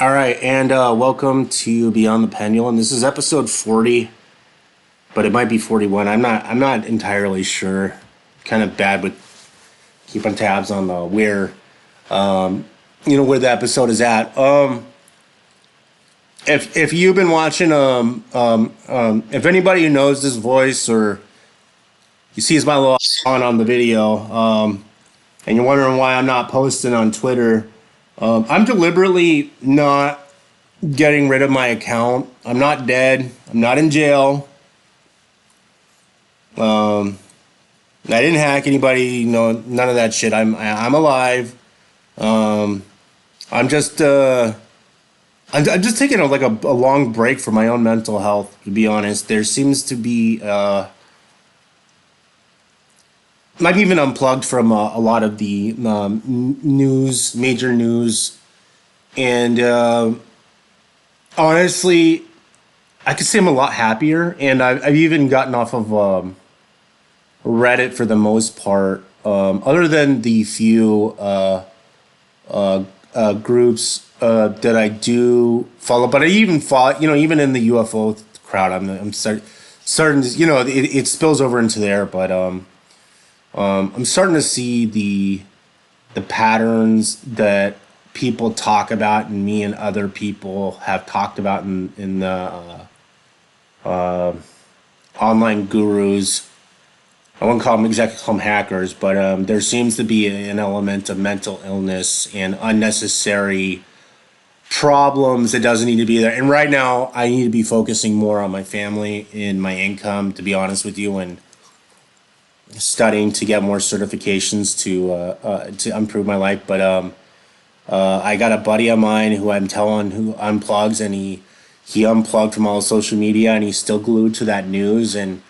All right, and welcome to Beyond the Pendulum. This is episode 40, but it might be 41. I'm not entirely sure. Kind of bad with keeping tabs on the where the episode is at. If you've been watching, if anybody who knows this voice or you sees my little on the video, and you're wondering why I'm not posting on Twitter, I'm deliberately not getting rid of my account. I'm not dead. I'm not in jail. I didn't hack anybody. No, none of that shit. I'm alive. I'm just I'm just taking a long break for my own mental health. To be honest, there seems to be I've even unplugged from a lot of the news, major news, and honestly, I could say I'm a lot happier, and I've even gotten off of Reddit for the most part, other than the few groups that I do follow. But I even follow, even in the UFO crowd, I'm starting to, it spills over into there, but I'm starting to see the patterns that people talk about, and me and other people have talked about in the online gurus. I wouldn't call them exactly call them hackers, but there seems to be an element of mental illness and unnecessary problems that doesn't need to be there. And right now, I need to be focusing more on my family and my income, to be honest with you, and studying to get more certifications to improve my life. But I got a buddy of mine who I'm telling who unplugs, and he unplugged from all social media, and he's still glued to that news. And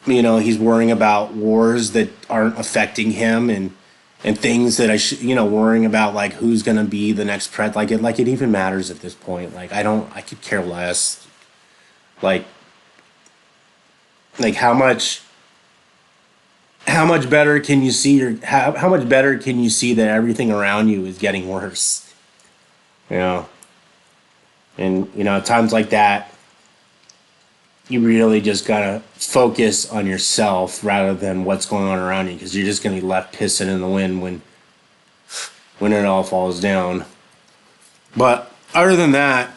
he's worrying about wars that aren't affecting him, and things that I should, worrying about, like who's gonna be the next like it even matters at this point. Like I could care less. Like how much better can you see how much better can you see that everything around you is getting worse? You know, and at times like that, you really just gotta focus on yourself rather than what's going on around you, because you're just gonna be left pissing in the wind when it all falls down. But other than that,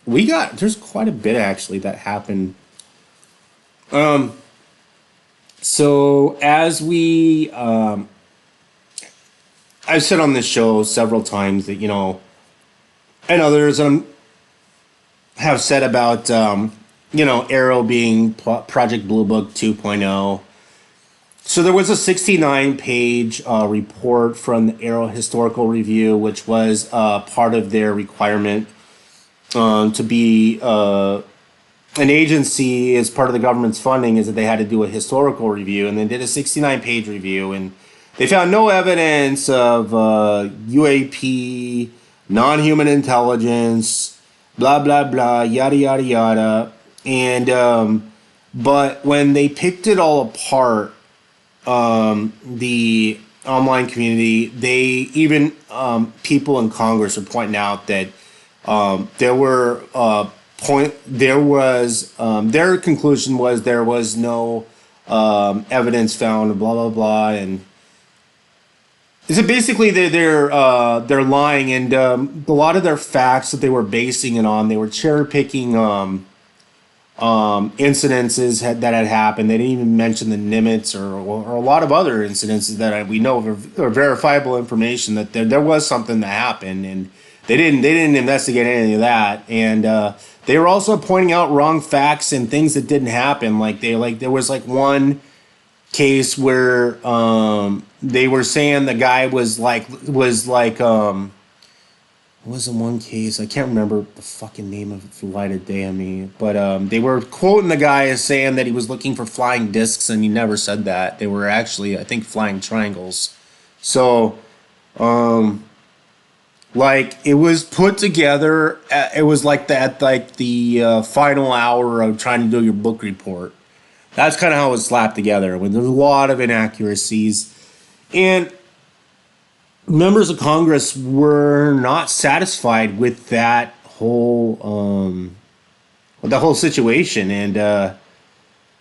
there's quite a bit actually that happened. So as I've said on this show several times that and others have said about Arrow being Project Blue Book 2.0. So there was a 69-page report from the Arrow Historical Review, which was part of their requirement to be an agency as part of the government's funding, is that they had to do a historical review, and they did a 69-page review, and they found no evidence of UAP, non-human intelligence, blah, blah, blah, yada, yada, yada. And but when they picked it all apart, the online community, they even people in Congress are pointing out that their conclusion was there was no evidence found, blah blah blah, and so basically they're lying, and a lot of their facts that they were basing it on, they were cherry picking incidences that had happened. They didn't even mention the Nimitz or a lot of other incidences that we know of, or verifiable information that there was something that happened, and they didn't investigate any of that. And they were also pointing out wrong facts and things that didn't happen. There was one case where they were saying the guy was in one case, I can't remember the fucking name of it for light of day on me, but they were quoting the guy as saying that he was looking for flying discs, and he never said that. They were actually, I think, flying triangles. So it was put together. It was like that, like the final hour of trying to do your book report. That's kind of how it was slapped together. When there's a lot of inaccuracies, and members of Congress were not satisfied with the whole situation, and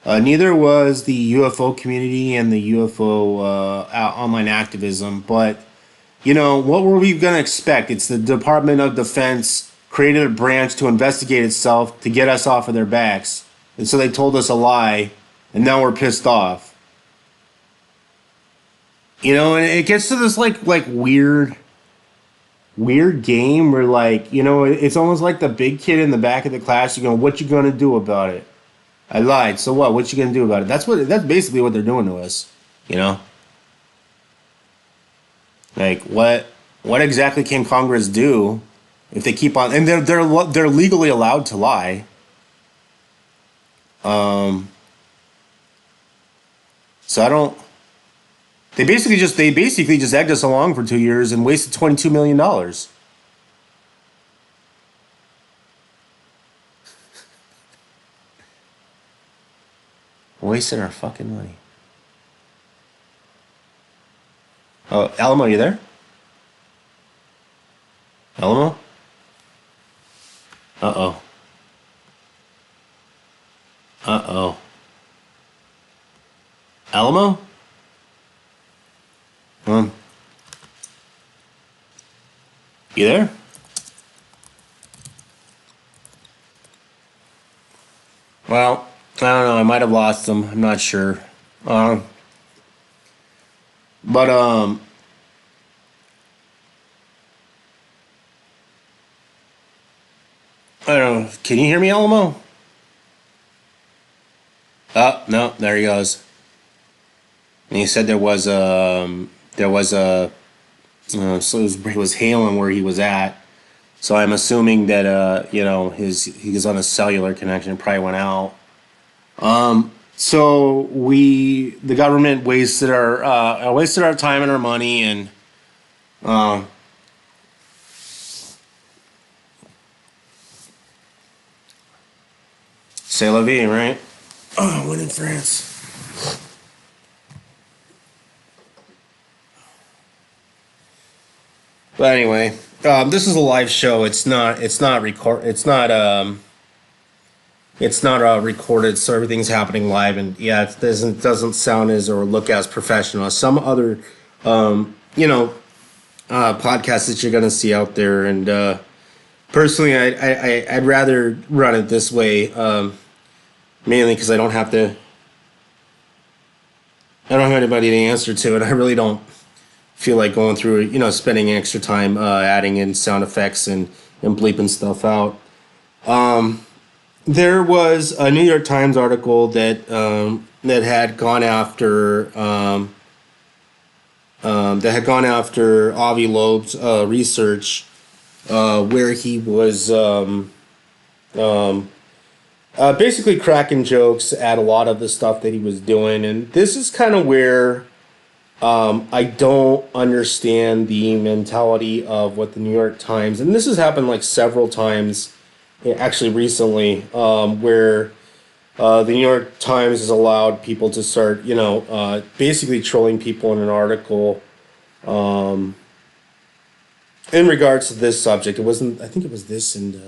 neither was the UFO community and the UFO online activism. But what were we going to expect? It's the Department of Defense created a branch to investigate itself to get us off of their backs, and so they told us a lie, and now we're pissed off. And it gets to this like weird game where, like, it's almost like the big kid in the back of the class. You're going, what you gonna do about it? I lied. So what? What you gonna do about it? That's basically what they're doing to us. You know, like what exactly can Congress do if they keep on? And they're legally allowed to lie. Um, so I don't. They basically just egged us along for 2 years and wasted $22 million. Wasted our fucking money. Oh, Alamo, you there? Alamo? Uh oh. Uh oh. Alamo? Um, you there? Well, I don't know. I might have lost him. I'm not sure. Um, but I don't know. Can you hear me, Alamo? Oh no, there he goes. And he said there was a so it was hailing where he was at. So I'm assuming that he was on a cellular connection. It probably went out. So the government wasted our time and our money, and uh, c'est la vie, right? Oh, when in France. But anyway, this is a live show. It's not recorded, so everything's happening live, and yeah, it doesn't sound as or look as professional as some other um, you know podcasts that you're gonna see out there. And personally, I'd rather run it this way, mainly because I don't have anybody to answer to, and I really don't feel like going through spending extra time adding in sound effects and bleeping stuff out. There was a New York Times article that had gone after Avi Loeb's research, where he was um, basically cracking jokes at a lot of the stuff that he was doing, and this is kind of where I don't understand the mentality of what the New York Times, and this has happened like several times, actually recently, where the New York Times has allowed people to start, basically trolling people in an article in regards to this subject. It wasn't, I think it was this, and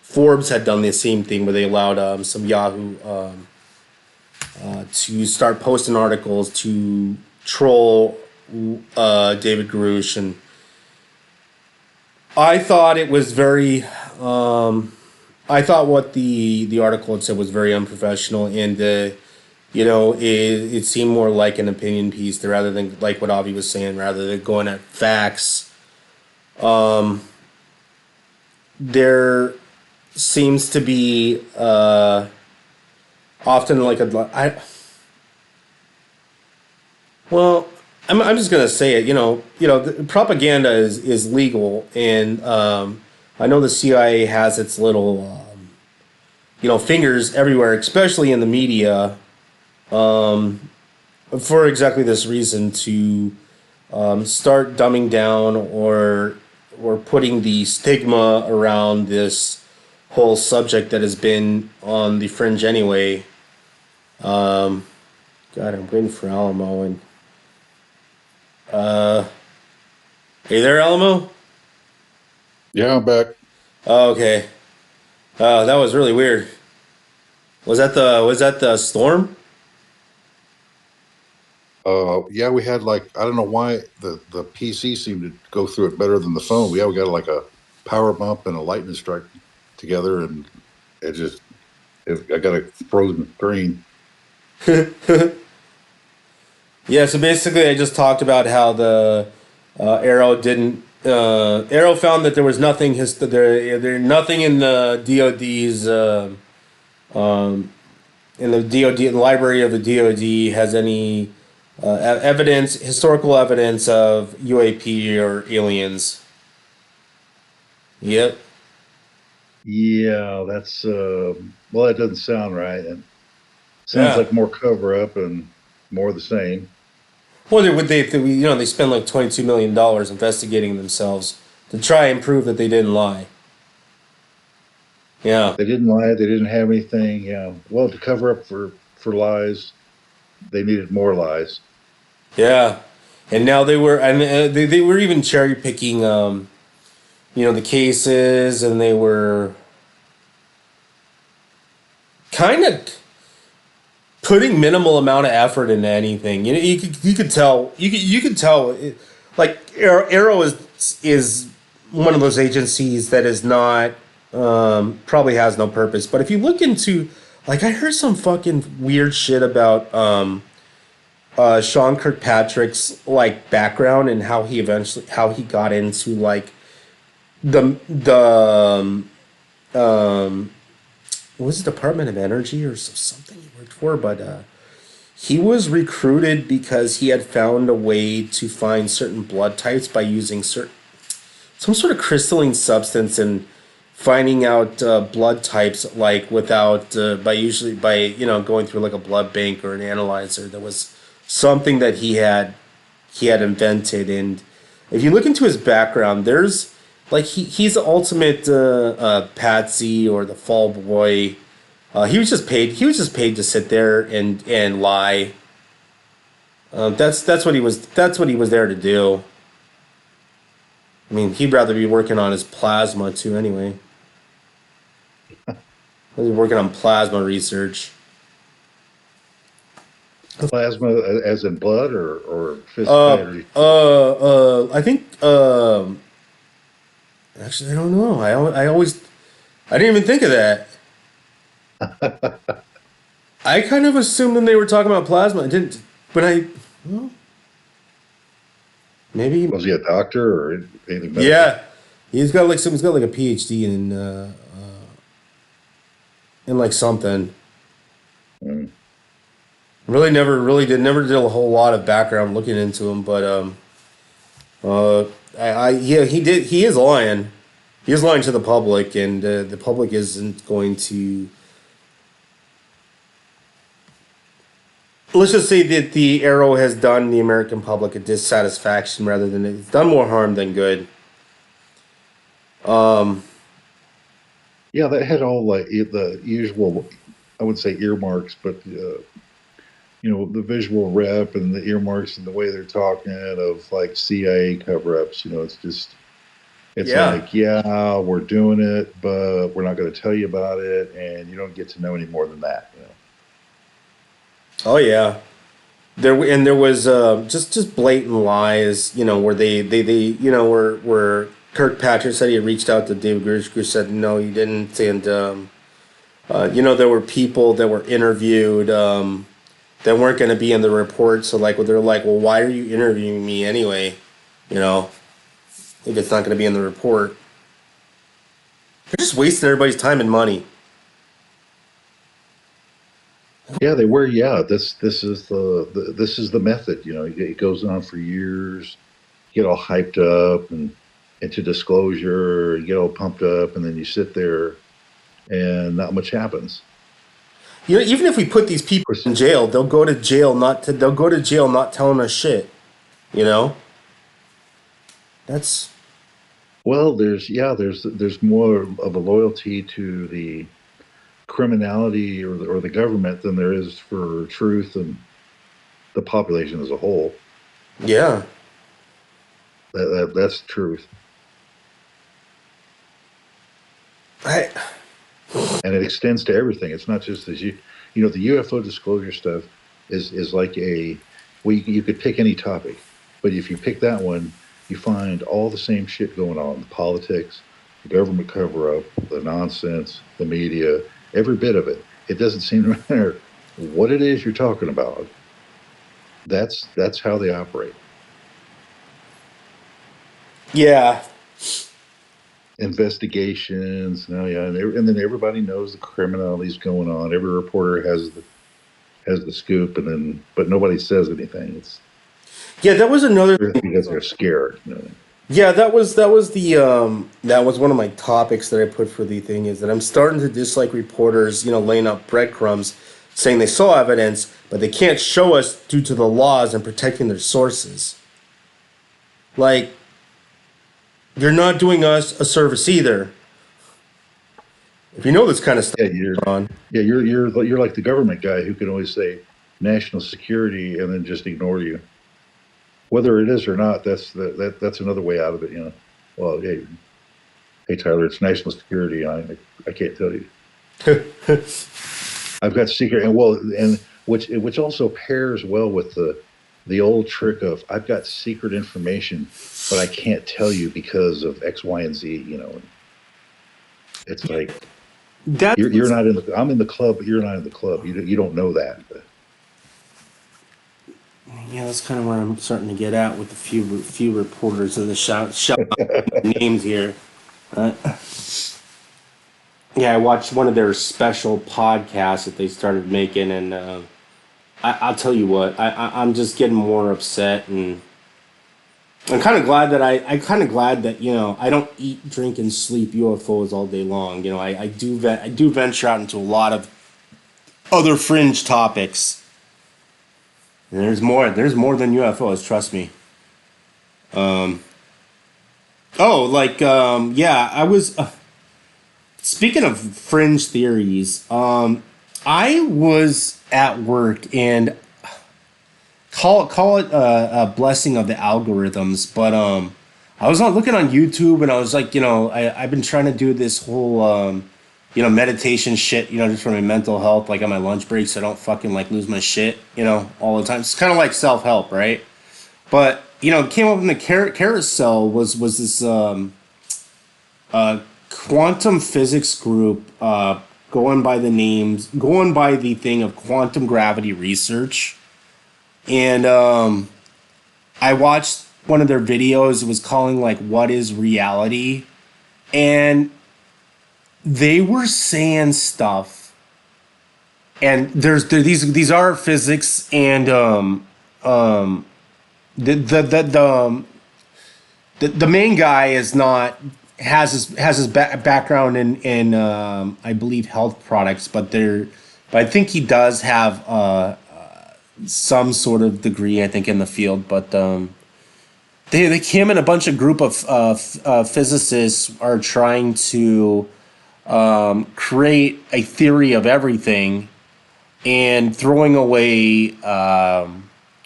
Forbes had done the same thing where they allowed some Yahoo to start posting articles to troll David Garouche, and I thought it was very. I thought what the article had said was very unprofessional, and it seemed more like an opinion piece rather than like what Avi was saying, rather than going at facts. Um, there seems to be often like well, I'm just gonna say it. The propaganda is legal, and I know the CIA has its little fingers everywhere, especially in the media, um, for exactly this reason, to start dumbing down or putting the stigma around this whole subject that has been on the fringe anyway. Um, God, I'm waiting for Alamo, and uh, Hey there, Alamo? Yeah, I'm back. Oh, okay. That was really weird. Was that the storm? Yeah, we had like I don't know why the PC seemed to go through it better than the phone. We got like a power bump and a lightning strike together, and it just I got a frozen screen. Yeah, so basically I just talked about how the Arrow didn't Arrow found that there was nothing there nothing in the DoD's in the DoD, the library of the DoD has any evidence, historical evidence of UAP or aliens. Yep. Yeah, that's well, that doesn't sound right. And sounds Yeah. like more cover up and more the same. Well, they spend like $22 million investigating themselves to try and prove that they didn't lie. Yeah, They didn't lie. They didn't have anything. Yeah, well, to cover up for lies, they needed more lies. yeah, and now they were even cherry picking, the cases, and they were kind of putting minimal amount of effort into anything. You could tell you could tell like Arrow is one of those agencies that is not probably has no purpose. But if you look into like I heard some fucking weird shit about Sean Kirkpatrick's like background and how he got into like the was it Department of Energy or something he worked for, but he was recruited because he had found a way to find certain blood types by using some sort of crystalline substance and finding out blood types like without by going through like a blood bank or an analyzer. That was something that he had invented. And if you look into his background, there's like he's the ultimate patsy or the fall boy. He was just paid to sit there and lie. That's what he was there to do. I mean, he'd rather be working on his plasma too. Anyway, he's working on plasma research. Plasma, as in blood, or physical energy. I think. Actually, I don't know. I didn't even think of that. I kind of assumed when they were talking about plasma. I didn't. But well, maybe. Was he a doctor or anything medical? Yeah, he's got like a PhD in like something. Mm. Never did a whole lot of background looking into him, but uh, yeah, he is lying. He is lying to the public, and the public isn't going to. Let's just say that the Arrow has done the American public a dissatisfaction rather than it's done more harm than good. Yeah, that had all like the usual, I would say earmarks, but the visual rep and the earmarks and the way they're talking of like CIA cover-ups. It's Yeah. like, yeah, we're doing it, but we're not going to tell you about it, and you don't get to know any more than that. Oh yeah. There was just blatant lies, where where Kirkpatrick said he had reached out to David Grush said no, he didn't, and there were people that were interviewed that weren't going to be in the report. So like, they're like, well, why are you interviewing me anyway? You know, if it's not going to be in the report, they're just wasting everybody's time and money. Yeah, they were. Yeah, this is this is the method. It goes on for years. You get all hyped up and into disclosure. You get all pumped up, and then you sit there, and not much happens. Even if we put these Of people course, in jail, they'll go to jail not telling us shit. You know, that's well, there's more of a loyalty to the criminality or the government than there is for truth and the population as a whole. yeah. That's the truth. I, And it extends to everything. It's not just as the UFO disclosure stuff is like well, you could pick any topic, but if you pick that one, you find all the same shit going on: the politics, the government cover up, the nonsense, the media, every bit of it. It doesn't seem to matter what it is you're talking about. That's how they operate. yeah, Investigations, now, yeah, and then everybody knows the criminality's going on. Every reporter has the scoop, and then but nobody says anything. It's yeah. That was another. because they're scared. Yeah, that was one of my topics that I put for the thing is that I'm starting to dislike reporters, laying out breadcrumbs, saying they saw evidence, but they can't show us due to the laws and protecting their sources. Like, you're not doing us a service either. If you know this kind of stuff Yeah, on. you're like the government guy who can always say national security and then just ignore you, whether it is or not. That's another way out of it. Well, hey Tyler, it's national security. I can't tell you. I've got secret, and which also pairs well with the old trick of I've got secret information, but I can't tell you because of X, Y, and Z. It's like That's you're not in the. I'm in the club, but you're not in the club. You don't know that. Yeah, that's kind of where I'm starting to get at with the few reporters of the shout names here. Uh, yeah, I watched one of their special podcasts that they started making, and I'll tell you what, I'm just getting more upset, and I'm kind of glad that I'm kind of glad that I don't eat, drink, and sleep UFOs all day long. I do venture out into a lot of other fringe topics. And there's more than UFOs, trust me. Oh, like yeah, I was speaking of fringe theories. I was at work and call it a blessing of the algorithms, but I was looking on YouTube and I was like, I've been trying to do this whole meditation shit, just for my mental health, like on my lunch breaks, so I don't fucking like lose my shit, all the time. It's kind of like self help, right? But it came up in the carousel was this quantum physics group going by the thing of quantum gravity research, and I watched one of their videos. It was calling like "What is reality," and they were saying stuff. And these are physics and the main guy is not has his background in I believe health products, but I think he does have some sort of degree, I think, in the field. But they him and a bunch of group of physicists are trying to create a theory of everything and throwing away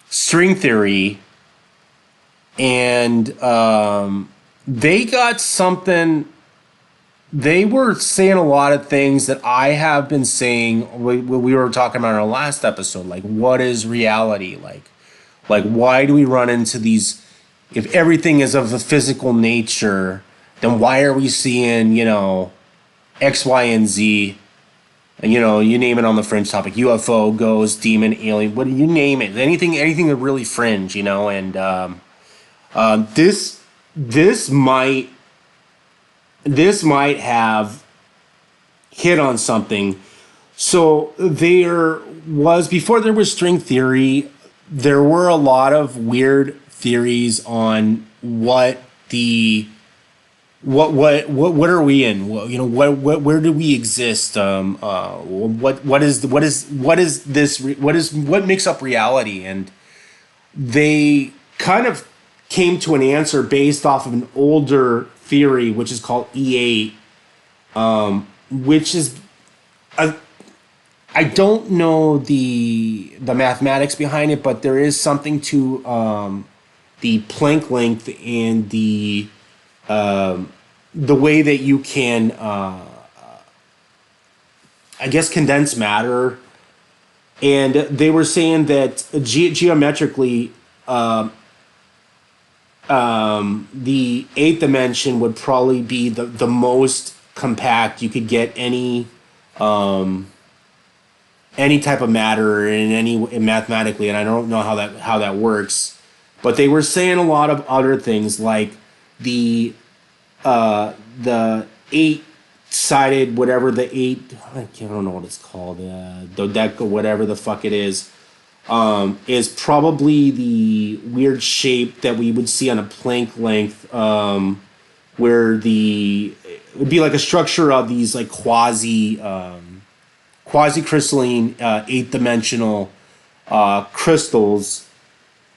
string theory, and they got something. They were saying a lot of things that I have been saying. We were talking about in our last episode, like what is reality, like why do we run into these? If everything is of a physical nature, then why are we seeing X, Y, and Z? You name it on the fringe topic: UFO, ghost, demon, alien, what do you name it? Anything that really fringe, and this this might this might have hit on something. So there was, before there was string theory, there were a lot of weird theories on what are we in? What where do we exist? What makes up reality? And they kind of came to an answer based off of an older theory, which is called E8, which is a, I don't know the mathematics behind it, but there is something to Planck length and the way that you can, I guess, condense matter. And they were saying that geometrically, the eighth dimension would probably be the most compact you could get any type of matter in mathematically, and I don't know how that works, but they were saying a lot of other things like the the eight sided whatever the eight I don't know what it's called, dodeca whatever the fuck it is probably the weird shape that we would see on a Planck length, where it would be like a structure of these like quasi crystalline eighth dimensional crystals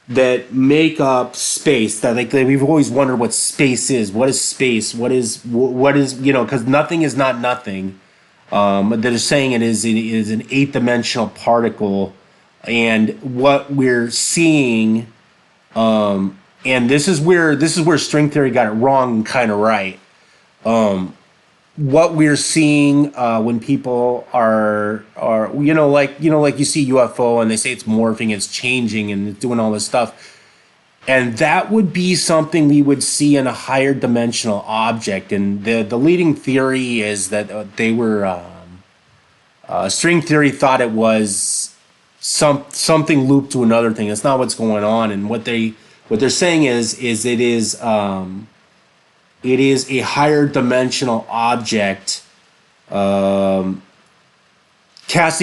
that make up space. That like we've always wondered what space is. What is space? What is because nothing is not nothing. They're saying it is an eighth dimensional particle, and what we're seeing, and this is where string theory got it wrong and kind of right. What we're seeing when people are like you see UFO and they say it's morphing, it's changing, and it's doing all this stuff, and that would be something we would see in a higher dimensional object. And the leading theory is that they were string theory thought it was something looped to another thing. That's not what's going on. And what they're saying is it is a higher dimensional object, casting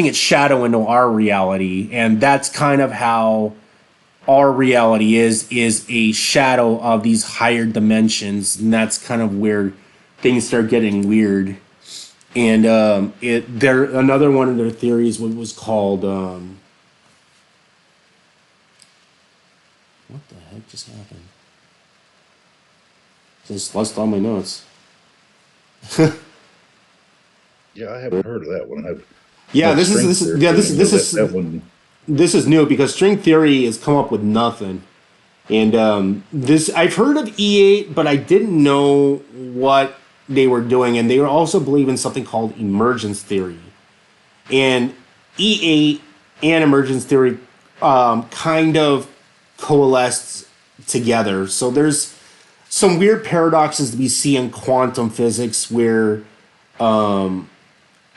its shadow into our reality, and that's kind of how our reality is a shadow of these higher dimensions, and that's kind of where things start getting weird. And another one of their theories was called what the heck just happened? Just lost all my notes. Yeah, I haven't heard of that one. Yeah, this is that one. This is new because string theory has come up with nothing. And this I've heard of E8, but I didn't know what they were doing, and they were also believe in something called emergence theory. And E8 and emergence theory kind of coalesced together. So there's some weird paradoxes that we see in quantum physics where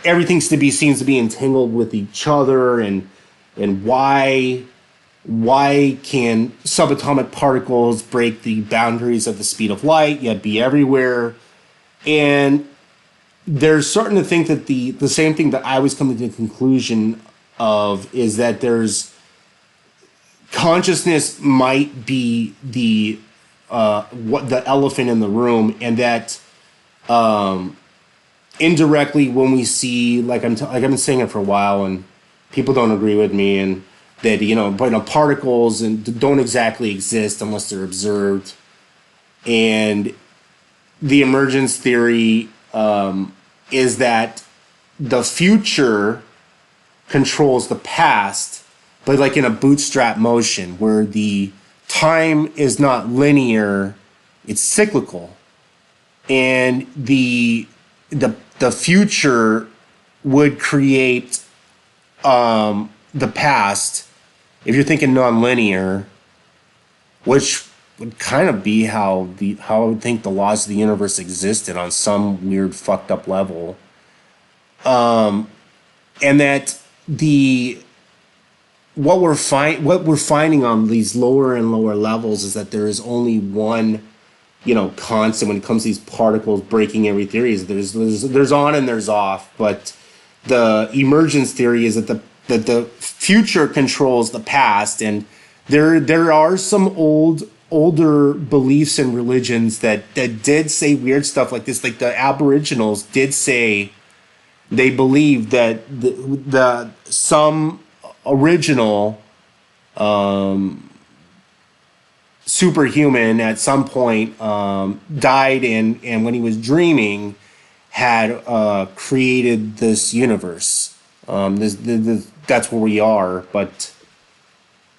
everything seems to be entangled with each other, and why can subatomic particles break the boundaries of the speed of light yet be everywhere? And they're starting to think that the same thing that I was coming to the conclusion of is that there's consciousness might be the what the elephant in the room, and that indirectly when we see like I've been saying it for a while and people don't agree with me, and that particles and don't exactly exist unless they're observed. And the emergence theory is that the future controls the past, but like in a bootstrap motion where the time is not linear, it's cyclical. And the future would create the past, if you're thinking nonlinear, which would kind of be how I would think the laws of the universe existed on some weird fucked up level. And that what we're finding on these lower and lower levels is that there is only one constant when it comes to these particles breaking every theory. Is there's on and there's off, but the emergence theory is that the future controls the past. And there are some older beliefs and religions that did say weird stuff like this. Like the Aboriginals did say they believed that some original superhuman at some point died, and when he was dreaming had created this universe. That's where we are. But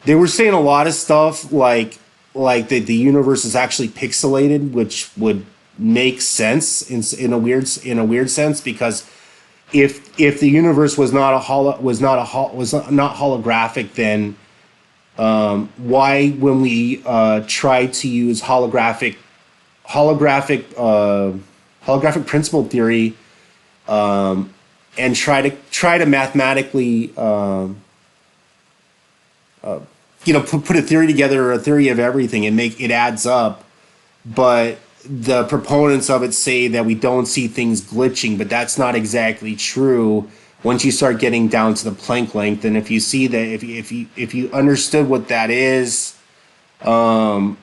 they were saying a lot of stuff like like the universe is actually pixelated, which would make sense in a weird sense, because if the universe was not a not holographic, then why, when we try to use holographic holographic principle theory, and try to mathematically put a theory together, or a theory of everything, and make it adds up, but the proponents of it say that we don't see things glitching, but that's not exactly true once you start getting down to the Planck length. And if you see that, if you understood what that is, that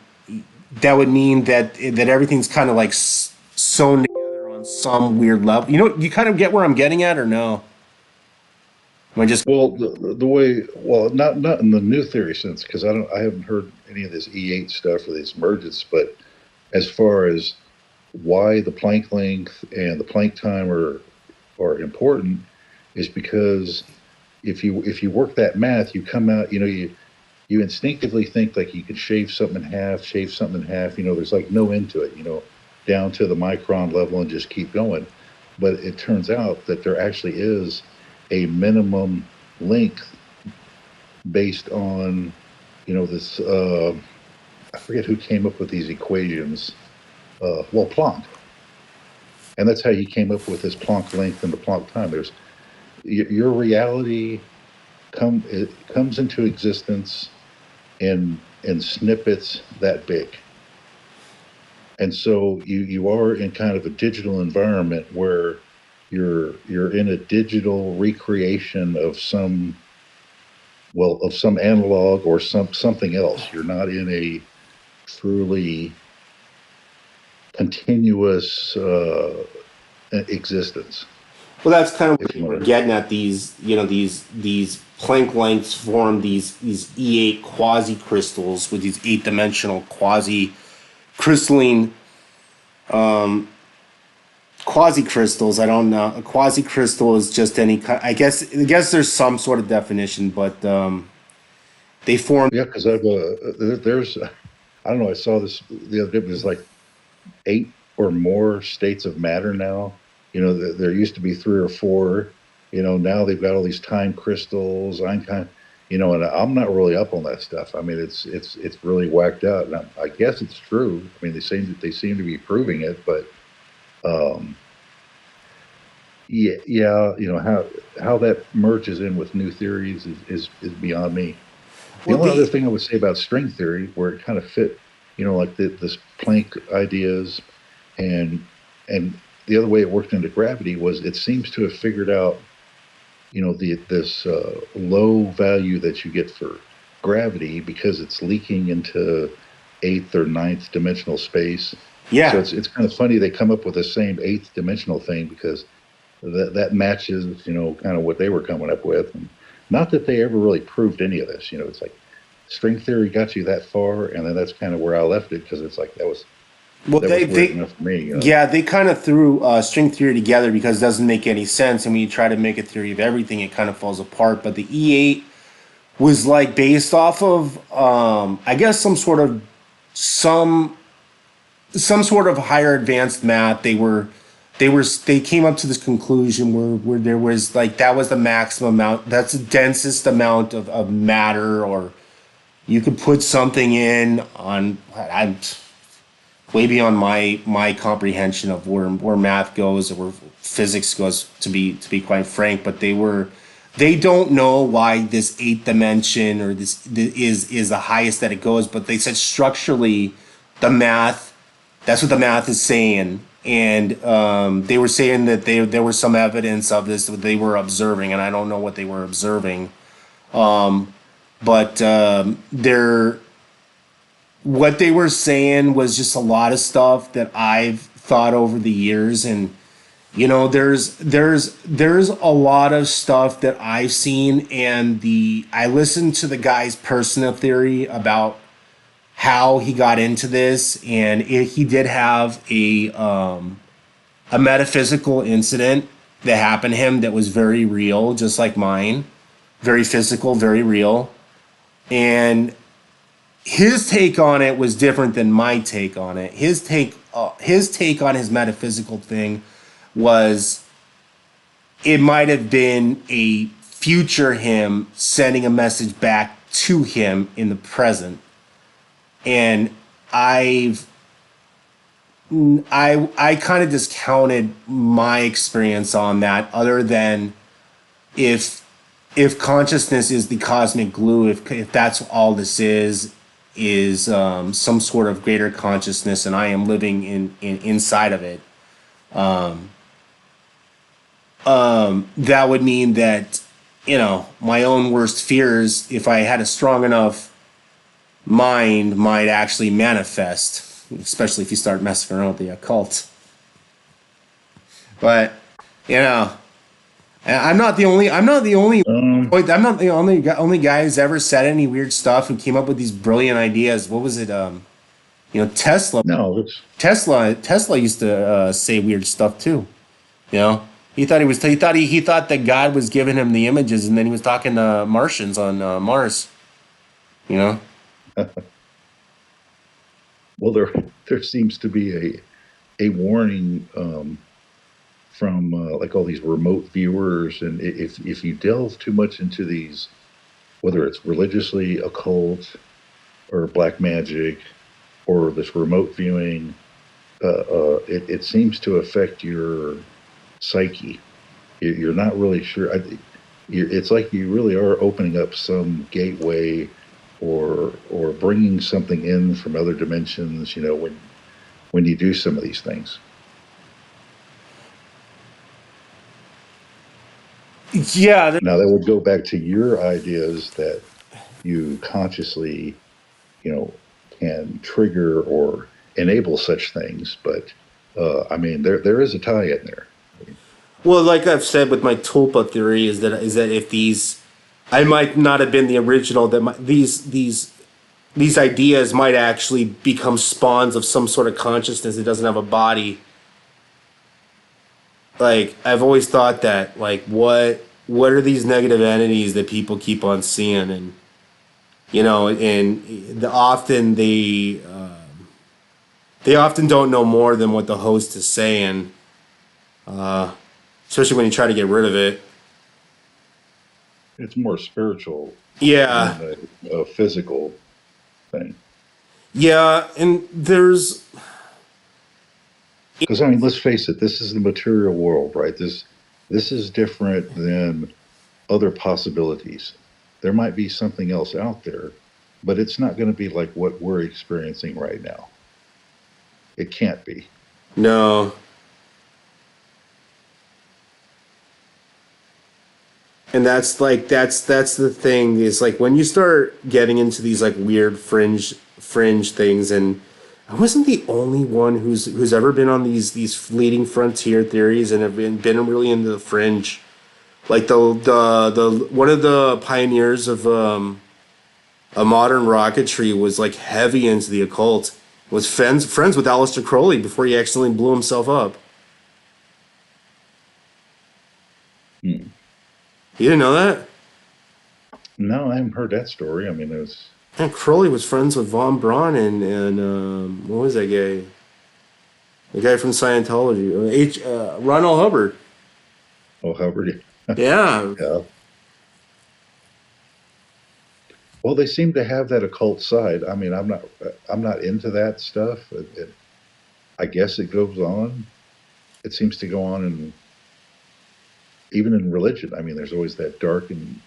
would mean that everything's kind of like sewn together on some weird level. You kind of get where I'm getting at, or no? Am I just Well, the way, well, not in the new theory sense, because I haven't heard any of this E8 stuff or this emergence, but as far as why the Planck length and the Planck time are important, is because if you work that math, you come out, you instinctively think like you could shave something in half. There's like no end to it, down to the micron level and just keep going. But it turns out that there actually is a minimum length based on, this, I forget who came up with these equations. Well, Planck. And that's how he came up with this Planck length and the Planck time. There's your reality it comes into existence in snippets that big. And so you are in kind of a digital environment where you're in a digital recreation of some analog or something else. You're not in a truly continuous existence. Well, that's kind of If you what we're want to, getting at. These Planck lengths form these E8 quasi crystals with these 8-dimensional quasi crystalline quasi crystals. I don't know. A quasi crystal is just any kind. I guess there's some sort of definition, but they form. yeah, because there's, I don't know. I saw this the other day. There's like 8 or more states of matter now. There used to be 3 or 4. Now they've got all these time crystals. I'm kind, and I'm not really up on that stuff. I mean, it's really whacked out, and I guess it's true. I mean, they seem to be proving it, but yeah, yeah, how that merges in with new theories is beyond me. The Well, only other the thing I would say about string theory, where it kind of fit, like this Planck ideas, and and the other way it worked into gravity was it seems to have figured out, this low value that you get for gravity because it's leaking into eighth or ninth dimensional space. So yeah. it's kind of funny they come up with the same eighth dimensional thing because that matches, kind of what they were coming up with. And not that they ever really proved any of this. It's like string theory got you that far, and then that's kind of where I left it because it's like Well, that they was weird they enough for me. yeah, they kind of threw string theory together because it doesn't make any sense. And when you try to make a theory of everything, it kind of falls apart. But the E8 was like based off of, I guess, some some sort of higher advanced math. They came up to this conclusion where there was like, that was the maximum amount, that's the densest amount of matter, or you could put something in on. I'm way beyond my comprehension of where math goes, or where physics goes, to be quite frank. But they don't know why this 8th dimension, or this is the highest that it goes. But they said structurally, the math, that's what the math is saying. And they were saying that there was some evidence of this that they were observing, and I don't know what they were observing. But what they were saying was just a lot of stuff that I've thought over the years. And there's a lot of stuff that I've seen, and I listened to the guy's personal theory about how he got into this. And he did have a metaphysical incident that happened to him that was very real, just like mine, very physical, very real. And his take on it was different than my take on it. His take on his metaphysical thing was it might have been a future him sending a message back to him in the present. And I've I kind of discounted my experience on that, other than if consciousness is the cosmic glue, if that's all this is some sort of greater consciousness, and I am living in inside of it, that would mean that, my own worst fears, if I had a strong enough mind, might actually manifest, especially if you start messing around with the occult. But you know, I'm not the only. I'm not the only. I'm not the only guy who's ever said any weird stuff and came up with these brilliant ideas. What was it? Tesla. No, it's Tesla used to say weird stuff too. You know, he thought he thought that God was giving him the images, and then he was talking to Martians on Mars. You know. well, there seems to be a warning from like all these remote viewers, and if you delve too much into these, whether it's religiously occult or black magic or this remote viewing, it seems to affect your psyche. You're not really sure. It's like you really are opening up some gateway, or bringing something in from other dimensions. When you do some of these things. Yeah. Now that would go back to your ideas that you consciously, can trigger or enable such things. But I mean, there is a tie in there. Well, like I've said with my tulpa theory, is that if these, I might not have been the original. These ideas might actually become spawns of some sort of consciousness that doesn't have a body. Like I've always thought that, like, what are these negative entities that people keep on seeing, and often they often don't know more than what the host is saying, especially when you try to get rid of it. It's more spiritual Yeah. than a physical thing. Yeah, and there's Because I mean, let's face it, this is the material world, right? This is different than other possibilities. There might be something else out there, but it's not going to be like what we're experiencing right now. It can't be. no, and that's the thing, is like when you start getting into these like weird fringe things, and I wasn't the only one who's ever been on these fleeting frontier theories and have been really into the fringe. Like the one of the pioneers of a modern rocketry was like heavy into the occult. Was friends with Aleister Crowley before he accidentally blew himself up. Hmm. You didn't know that? No, I haven't heard that story. I mean, it was, And Crowley was friends with Von Braun and what was that guy? The guy from Scientology, Ronald Hubbard. oh, Hubbard. Yeah. Yeah. Well, they seem to have that occult side. I mean, I'm not into that stuff. I guess it goes on. It seems to go on, and even in religion. I mean, there's always that dark and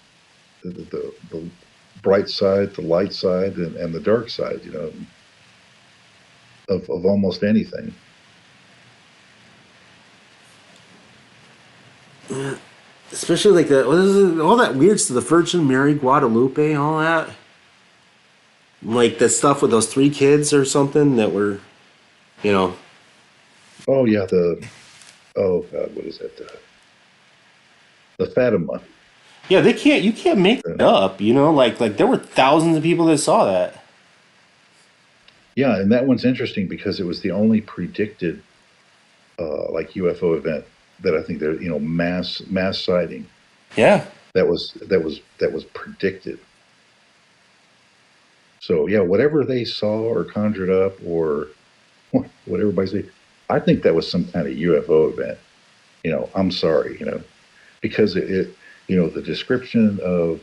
the bright side, the light side, and the dark side. Of almost anything. Especially like what is it, all that weird stuff, the Virgin Mary, Guadalupe, all that. Like the stuff with those three kids or something that were, you know. Oh yeah, oh God, what is that? The Fatima. Yeah, you can't make it up, like there were thousands of people that saw that. Yeah, and that one's interesting because it was the only predicted like UFO event that I think there, mass sighting Yeah. that was predicted. So yeah, whatever they saw or conjured up or what everybody said, I think that was some kind of UFO event. I'm sorry, because the description of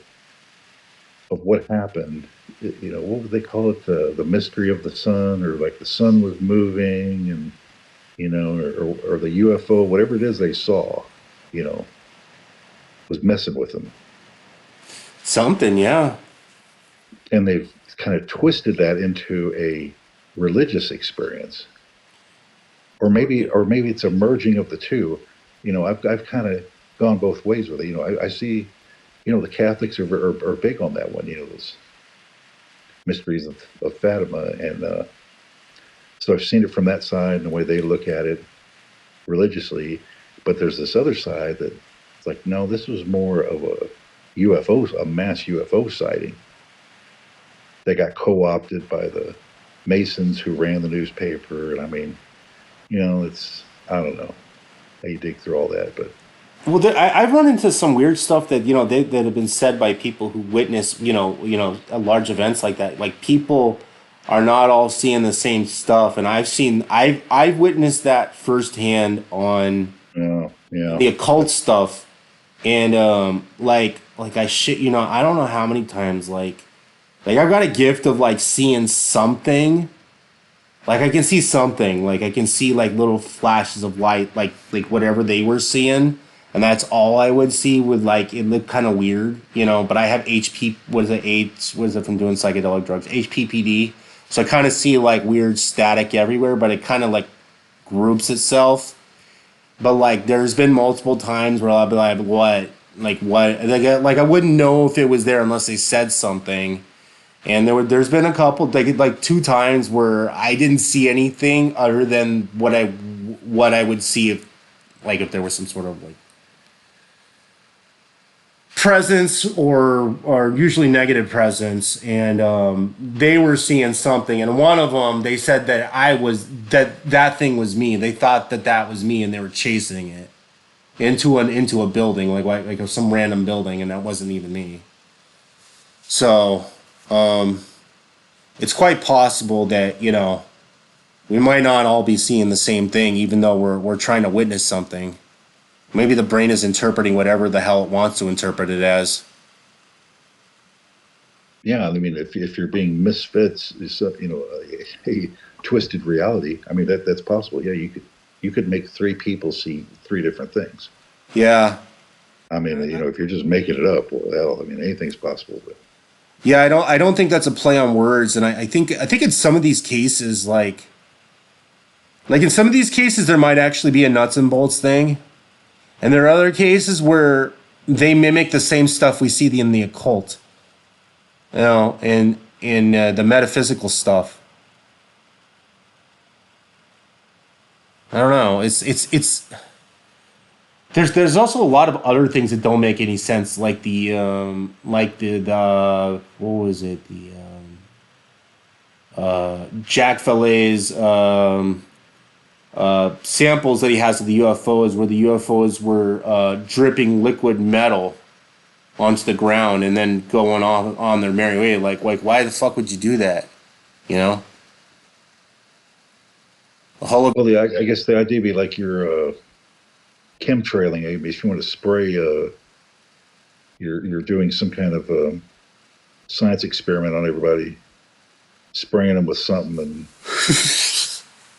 what happened, what would they call it? The mystery of the sun, or like the sun was moving, and or the UFO, whatever it is they saw, you know, was messing with them, Something, yeah. and they've kind of twisted that into a religious experience, or maybe it's a merging of the two. I've kind of gone both ways with it. I see, the Catholics are big on that one. Those mysteries of Fatima, and so I've seen it from that side and the way they look at it religiously. But there's this other side that it's like, no, this was more of a a mass UFO sighting. They got co-opted by the Masons who ran the newspaper, and I mean, it's, I don't know how you dig through all that, but Well, I've run into some weird stuff that that have been said by people who witness large events like that. Like people are not all seeing the same stuff, and I've witnessed that firsthand on yeah, the occult stuff, and like I shit I don't know how many times like I've got a gift of like seeing something. Like I can see something, like I can see like little flashes of light, like whatever they were seeing, and that's all I would see. Would like it looked kind of weird, But I have HP. What is it? AIDS. What is it from doing psychedelic drugs? HPPD. So I kind of see like weird static everywhere, but it kind of like groups itself. But like, there's been multiple times where I'll be like, "What? Like what?" Like I wouldn't know if it was there unless they said something. And there's been a couple like two times where I didn't see anything other than what I would see if there was some sort of like presence or usually negative presence, and they were seeing something, and one of them they said that thing was me. They thought that was me, and they were chasing it into a building like some random building, and that wasn't even me. So it's quite possible that we might not all be seeing the same thing, even though we're trying to witness something. Maybe the brain is interpreting whatever the hell it wants to interpret it as. yeah. I mean, if you're being misfits, is a twisted reality. I mean, that's possible. Yeah, you could make three people see three different things. Yeah, I mean, if you're just making it up, well, hell, I mean, anything's possible. But yeah. I don't think that's a play on words, and I think in some of these cases, like in some of these cases, there might actually be a nuts and bolts thing, and there are other cases where they mimic the same stuff we see in the occult, in the metaphysical stuff. I don't know. It's there's also a lot of other things that don't make any sense, like the what was it, the Jack Falaise samples that he has of the UFOs, where the UFOs were dripping liquid metal onto the ground and then going on their merry way. Like why the fuck would you do that? You know, a holo. well, I guess the idea would be like you're chemtrailing. If you want to spray, you're doing some kind of science experiment on everybody, spraying them with something, and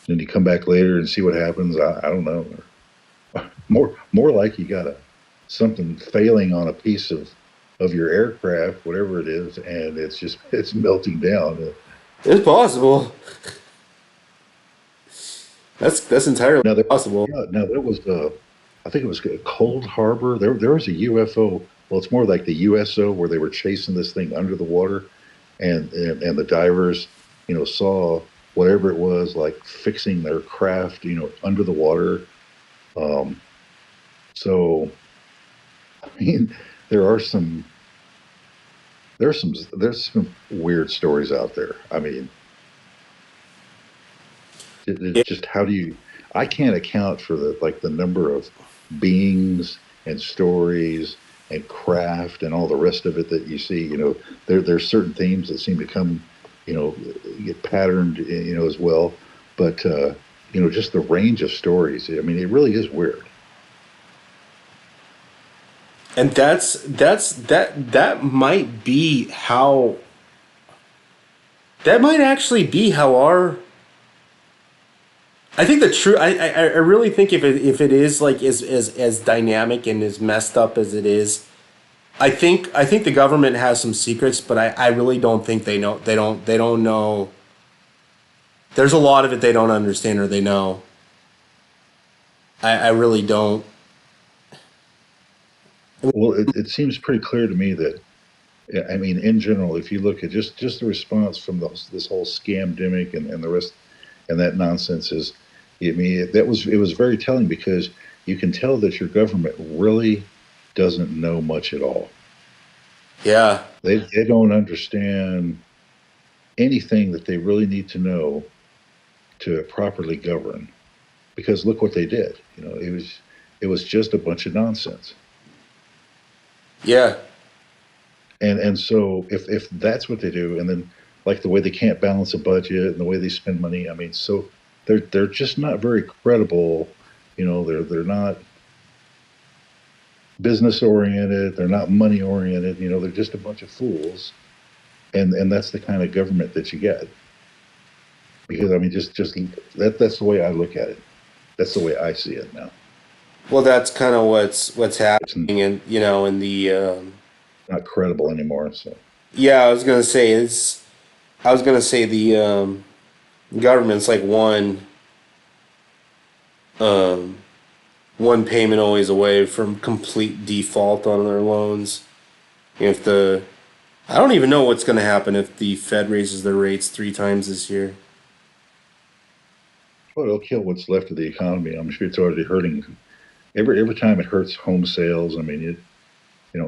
then you come back later and see what happens. I don't know. More like you got something failing on a piece of your aircraft, whatever it is, and it's melting down. It's possible. That's entirely Now there, possible. yeah, now there was I think it was Cold Harbor. There was a UFO. Well, it's more like the USO where they were chasing this thing under the water, and the divers, saw whatever it was like fixing their craft, under the water. Um, so I mean, there are some there's some weird stories out there. I mean, it's just how do you? I can't account for the number of beings and stories and craft and all the rest of it that you see. There's certain themes that seem to come you know, get patterned, as well. But just the range of stories. I mean, it really is weird. And that might be how that might actually be how our I think the true I really think if it is like as dynamic and as messed up as it is, I think the government has some secrets, but I really don't think they don't know. There's a lot of it they don't understand or they know. I really don't. Well, it seems pretty clear to me that, yeah, I mean, in general, if you look at just the response from this whole scam demic and the rest and that nonsense is, I mean, it was very telling because you can tell that your government really doesn't know much at all. Yeah, They don't understand anything that they really need to know to properly govern. Because look what they did. It was just a bunch of nonsense. yeah. And so if that's what they do, and then like the way they can't balance a budget and the way they spend money, I mean, so they're just not very credible. They're not business oriented. They're not money oriented. They're just a bunch of fools. And that's the kind of government that you get. Because I mean, just that's the way I look at it. That's the way I see it now. Well, that's kind of what's It's happening, and in the not credible anymore. So yeah, I was gonna say the government's like um, one payment always away from complete default on their loans. If the I don't even know what's gonna happen if the Fed raises their rates 3 times this year. well, it'll kill what's left of the economy. I'm sure it's already hurting. Every time it hurts home sales. I mean,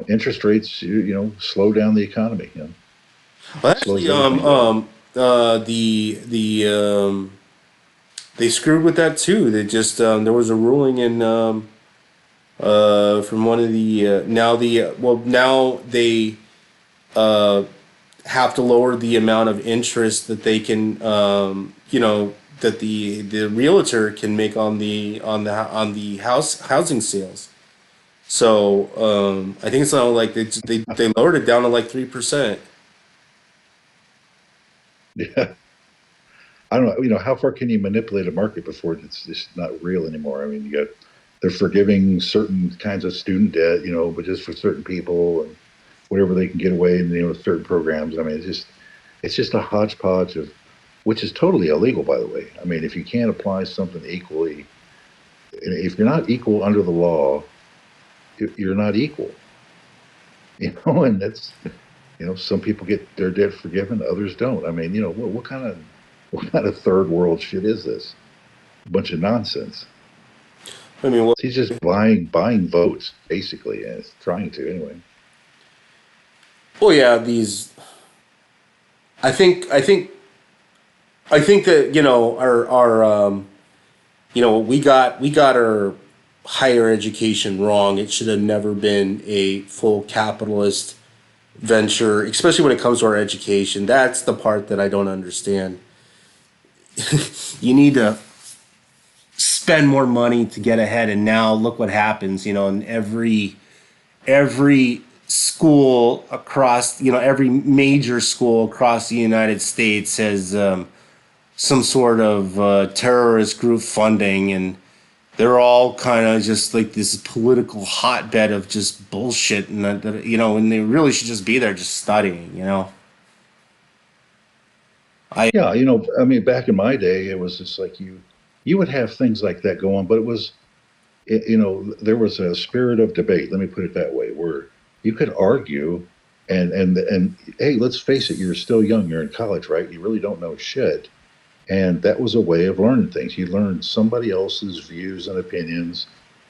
interest rates, slow down the economy. Well, Slows actually, everything down. they screwed with that too. They just there was a ruling in from one of the now they uh, have to lower the amount of interest that they can that the realtor can make on the housing sales. So I think it's not like they lowered it down to like 3%. Yeah, I don't know. How far can you manipulate a market before it's just not real anymore? I mean, they're forgiving certain kinds of student debt, but just for certain people and whatever they can get away, and with certain programs. I mean, it's just a hodgepodge of, which is totally illegal, by the way. I mean, if you can't apply something equally, if you're not equal under the law, you're not equal. And that's, some people get their debt forgiven, others don't. I mean, what kind of third world shit is this? A bunch of nonsense. I mean, He's just buying votes, basically, and it's trying to anyway. well, yeah, these. I think I think I think that our we got our higher education wrong. It should have never been a full capitalist venture, especially when it comes to our education. That's the part that I don't understand. You need to spend more money to get ahead, and now look what happens. In every school across, every major school across the United States has some sort of terrorist group funding, and they're all kind of just like this political hotbed of just bullshit, and and they really should just be there just studying. I Yeah, I mean, back in my day, it was just like you would have things like that go on, but there was a spirit of debate. Let me put it that way, where you could argue, and hey, let's face it, you're still young, you're in college, right? You really don't know shit, and that was a way of learning things. You learned somebody else's views and opinions,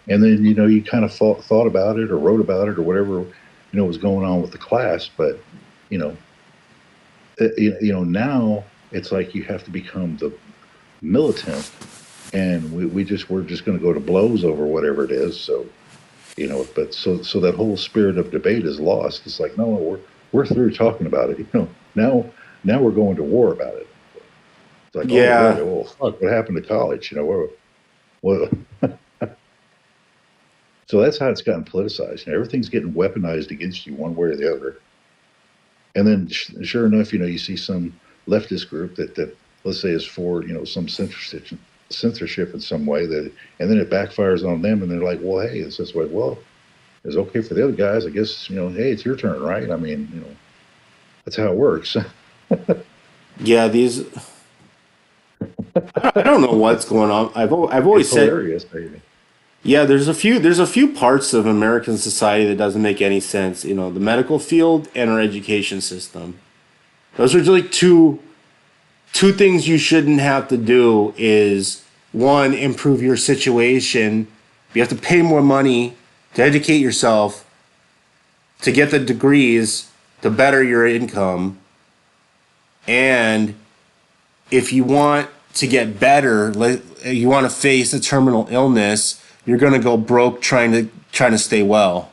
and then you kind of thought about it or wrote about it or whatever was going on with the class. But you know, now it's like you have to become the militant, and we're just going to go to blows over whatever it is. So but so that whole spirit of debate is lost. It's like, no, we're through talking about it. Now Now we're going to war about it. It's like, oh, Yeah. really? Well, fuck, what happened to college? What, so that's how it's gotten politicized. Everything's getting weaponized against you one way or the other. And then, sure enough, you see some leftist group that let's say is for some censorship in some way that, and then it backfires on them, and they're like, well, hey, it's this way. Well, it's okay for the other guys, I guess. Hey, it's your turn, right? I mean, that's how it works. Yeah, these I don't know what's going on. I've always It's said, hilarious, baby. yeah, there's a few parts of American society that doesn't make any sense. The medical field and our education system. Those are like two things you shouldn't have to do. Is one, improve your situation. You have to pay more money to educate yourself, to get the degrees, to better your income. And if you want to get better, you want to face a terminal illness, you're going to go broke trying to stay well.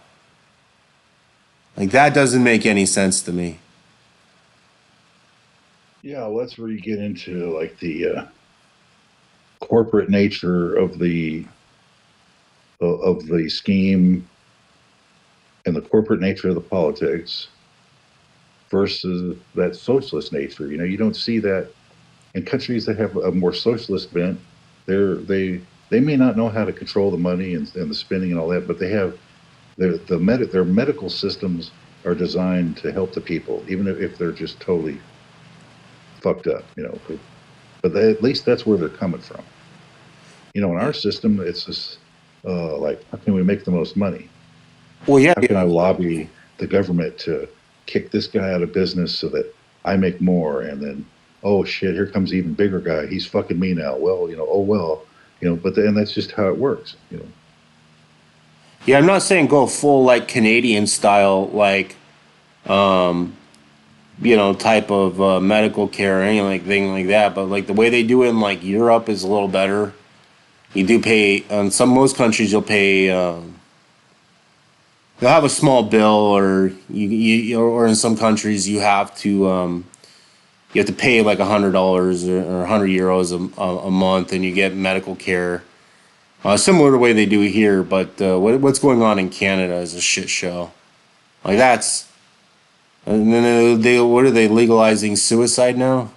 Like that doesn't make any sense to me. Yeah, well, that's where you get into like the corporate nature of the scheme and the corporate nature of the politics versus that socialist nature. You don't see that in countries that have a more socialist bent. They may not know how to control the money and the spending and all that, but they have their medical systems are designed to help the people, even if they're just totally fucked up. But at least that's where they're coming from. In our system, it's just like, how can we make the most money? Well, yeah, How can I lobby the government to kick this guy out of business so that I make more? And then, oh shit, here comes the even bigger guy. He's fucking me now. Well, oh well, but then that's just how it works. yeah. I'm not saying go full like Canadian style, like type of medical care or anything like that. But like the way they do it in like Europe is a little better. You do pay on most countries. You'll have a small bill, or or in some countries you have to pay like $100 or 100 euros a month, and you get medical care. Similar to the way they do here, but what's going on in Canada is a shit show. Like that's, and then what are they legalizing suicide now?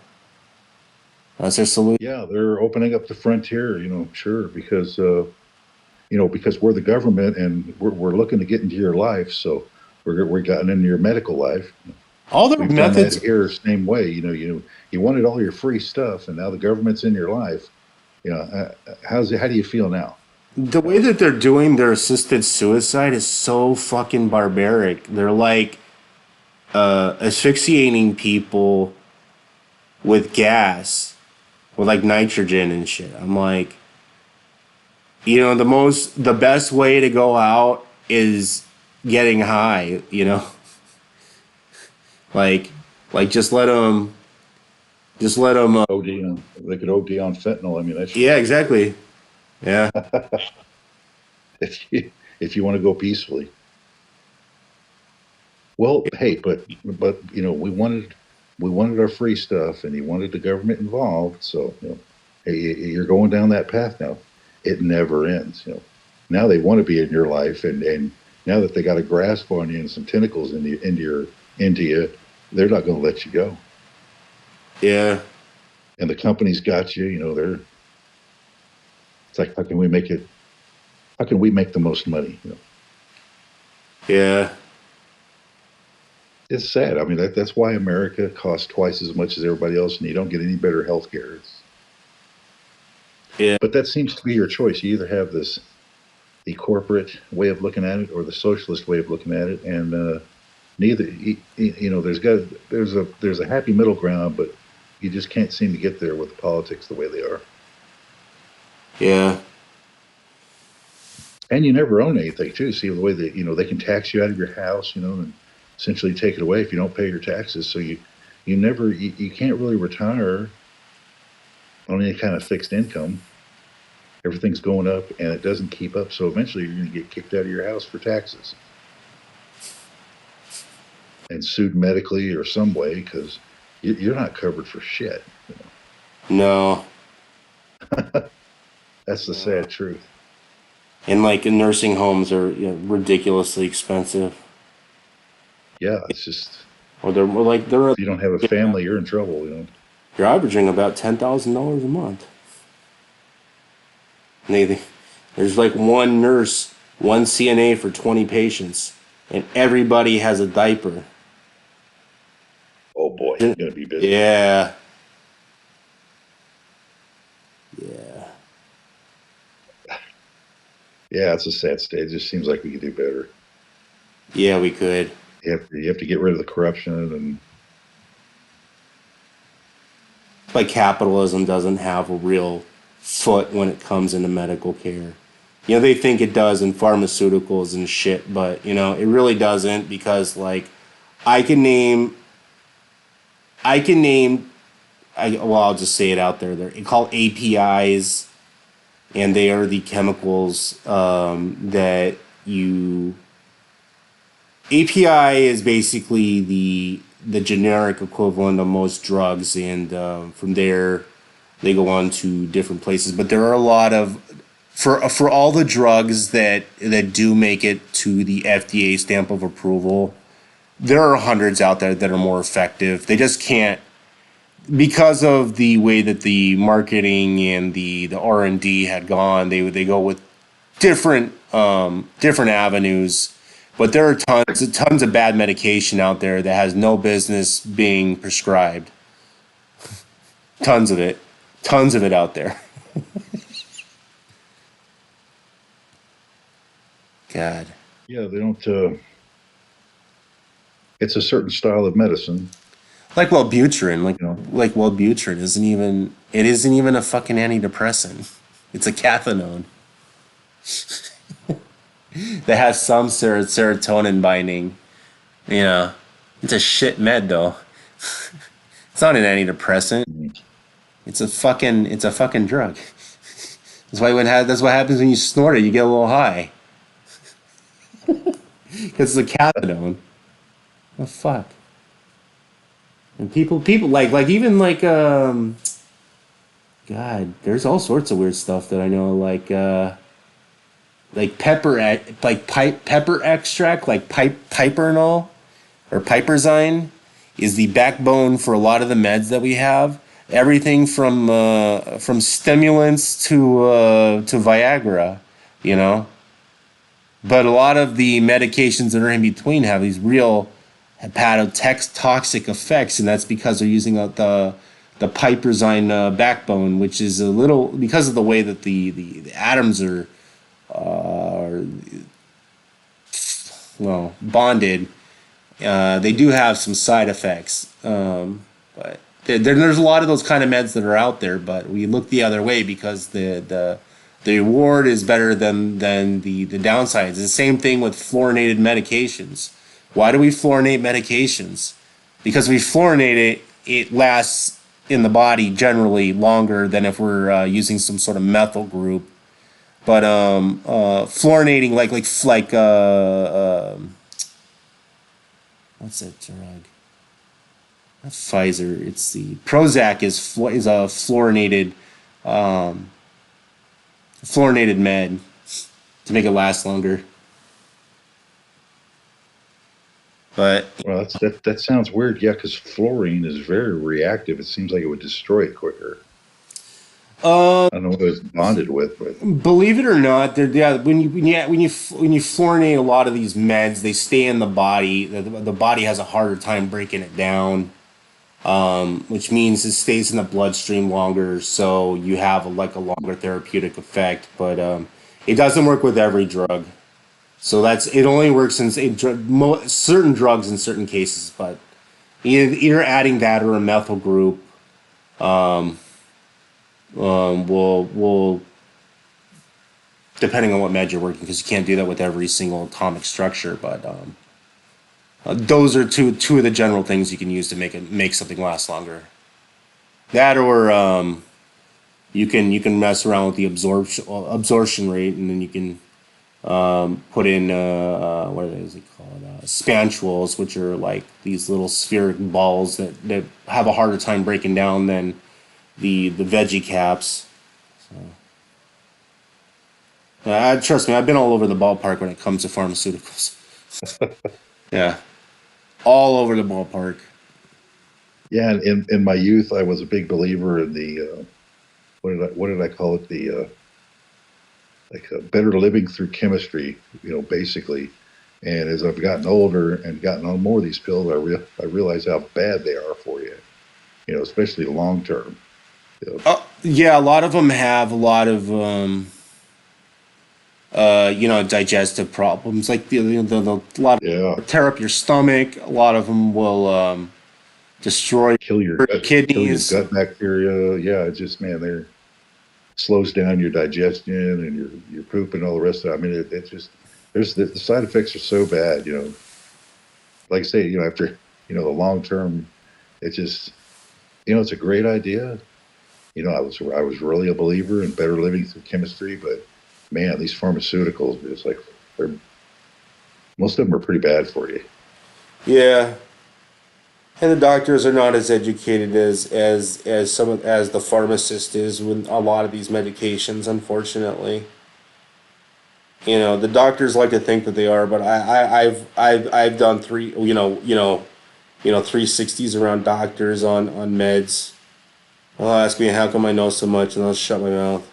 That's their solution. Yeah, they're opening up the frontier. Sure, because we're the government and we're looking to get into your life, so we're gotten into your medical life. All their We've done that methods. here, same way. You wanted all your free stuff, and now the government's in your life. How do you feel now? The way that they're doing their assisted suicide is so fucking barbaric. They're like asphyxiating people with gas, with like nitrogen and shit. I'm like, the best way to go out is getting high. Like, just let them. OD on They could OD on fentanyl. I mean, that's Yeah, exactly. Yeah, if you want to go peacefully. Well, hey, but we wanted our free stuff, and you wanted the government involved. So hey, you're going down that path now. It never ends. Now they want to be in your life, and now that they got a grasp on you and some tentacles into you, they're not going to let you go. yeah, And the company's got you. It's like, how can we make it? How can we make the most money? yeah, It's sad. I mean, that's why America costs twice as much as everybody else, and you don't get any better health care. yeah, But that seems to be your choice. You either have the corporate way of looking at it or the socialist way of looking at it, and neither. There's a happy middle ground, but you just can't seem to get there with the politics the way they are. yeah, And you never own anything too. See the way that they can tax you out of your house, and essentially take it away if you don't pay your taxes. So you can't really retire on any kind of fixed income. Everything's going up and it doesn't keep up. So eventually you're going to get kicked out of your house for taxes and sued medically or some way because you're not covered for shit. No, That's the no. sad truth. And like nursing homes are, ridiculously expensive. Yeah, it's just Or they're more like they're if you don't have a family, you're in trouble. you're averaging about $10,000 a month. And there's like one nurse, one CNA for 20 patients, and everybody has a diaper. Oh boy, you're gonna be busy. Yeah, yeah. Yeah, it's a sad state. It just seems like we could do better. Yeah, we could. You have to get rid of the corruption and Like capitalism doesn't have a real foot when it comes into medical care. They think it does in pharmaceuticals and shit, but it really doesn't because like I can name I can name I'll just say it out there. They're called APIs, and they are the chemicals that you. API is basically the generic equivalent of most drugs, and from there they go on to different places. But there are a lot of for all the drugs that do make it to the FDA stamp of approval. There are hundreds out there that are more effective. They just can't because of the way that the marketing and the R&D had gone. They go with different avenues, but there are tons of bad medication out there that has no business being prescribed. Tons of it, tons of it out there. God, yeah, they don't. It's a certain style of medicine, like Wellbutrin, you know. like Wellbutrin isn't even a fucking antidepressant. It's a cathinone that has some serotonin binding. It's a shit med though. It's not an antidepressant. It's a fucking drug. That's what happens when you snort it. You get a little high. Because it's a cathadone. Oh fuck. And people like even like God, there's all sorts of weird stuff that I know like pepper extract like pipernol or piperzine is the backbone for a lot of the meds that we have. Everything from stimulants to Viagra, you know. But a lot of the medications that are in between have these real hepatotoxic effects, and that's because they're using the piperazine backbone, which is a little because of the way that the atoms are well bonded. They do have some side effects, but there's a lot of those kind of meds that are out there. But we look the other way because the reward is better than the downsides. It's the same thing with fluorinated medications. Why do we fluorinate medications? Because we fluorinate it, it lasts in the body generally longer than if we're using some sort of methyl group. But fluorinating what's that drug? Not Pfizer. It's the Prozac is a fluorinated med to make it last longer. But Well, that sounds weird. Yeah, because fluorine is very reactive. It seems like it would destroy it quicker. uh, I don't know what it's bonded with, but believe it or not, yeah, when you fluorinate a lot of these meds, they stay in the body. The body has a harder time breaking it down, which means it stays in the bloodstream longer, so you have a longer therapeutic effect. But it doesn't work with every drug. So it only works in certain drugs in certain cases. But either adding that or a methyl group will depending on what med you're working, because you can't do that with every single atomic structure. But those are two of the general things you can use to make something last longer. That or you can mess around with the absorption rate, and then you can put in what is it called? Spantules, which are like these little spheric balls that have a harder time breaking down than the veggie caps. Trust me, I've been all over the ballpark when it comes to pharmaceuticals. Yeah, all over the ballpark. Yeah, and in my youth, I was a big believer in the what did I call it? The like better living through chemistry, basically. And as I've gotten older and gotten on more of these pills, I realize how bad they are for you. Especially long term. Yeah, a lot of them have a lot of digestive problems. Like a lot Yeah, of tear up your stomach. A lot of them will destroy your kill your kidneys. gut bacteria. Yeah, it's just man, they're slows down your digestion and your poop and all the rest of it. I mean, it just there's the side effects are so bad. Like I say, after the long term, it just it's a great idea. I was really a believer in better living through chemistry, but man, these pharmaceuticals, it's like they're most of them are pretty bad for you. Yeah, and the doctors are not as educated as the pharmacist is with a lot of these medications. Unfortunately, the doctors like to think that they are, but I've done 360s around doctors on meds. They'll ask me how come I know so much, and I'll shut my mouth.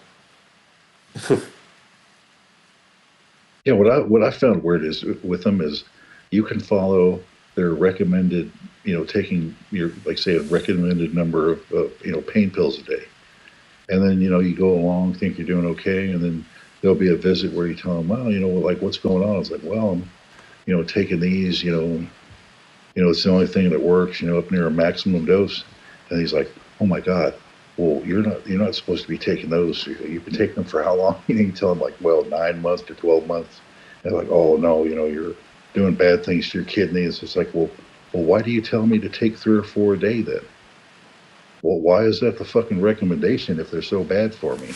Yeah, what I found weird is with them is you can follow their recommended, taking your like say a recommended number of pain pills a day, and then you go along, think you're doing okay, and then there'll be a visit where you tell them, well, like what's going on? It's like, well, I'm taking these, it's the only thing that works, up near a maximum dose, and he's like, oh my god. Well, you're not supposed to be taking those. You've been taking them for how long? You tell them like, well, 9 months to 12 months. They're like, oh no, you're doing bad things to your kidneys. It's like, well, why do you tell me to take 3 or 4 a day then? Well, why is that the fucking recommendation if they're so bad for me?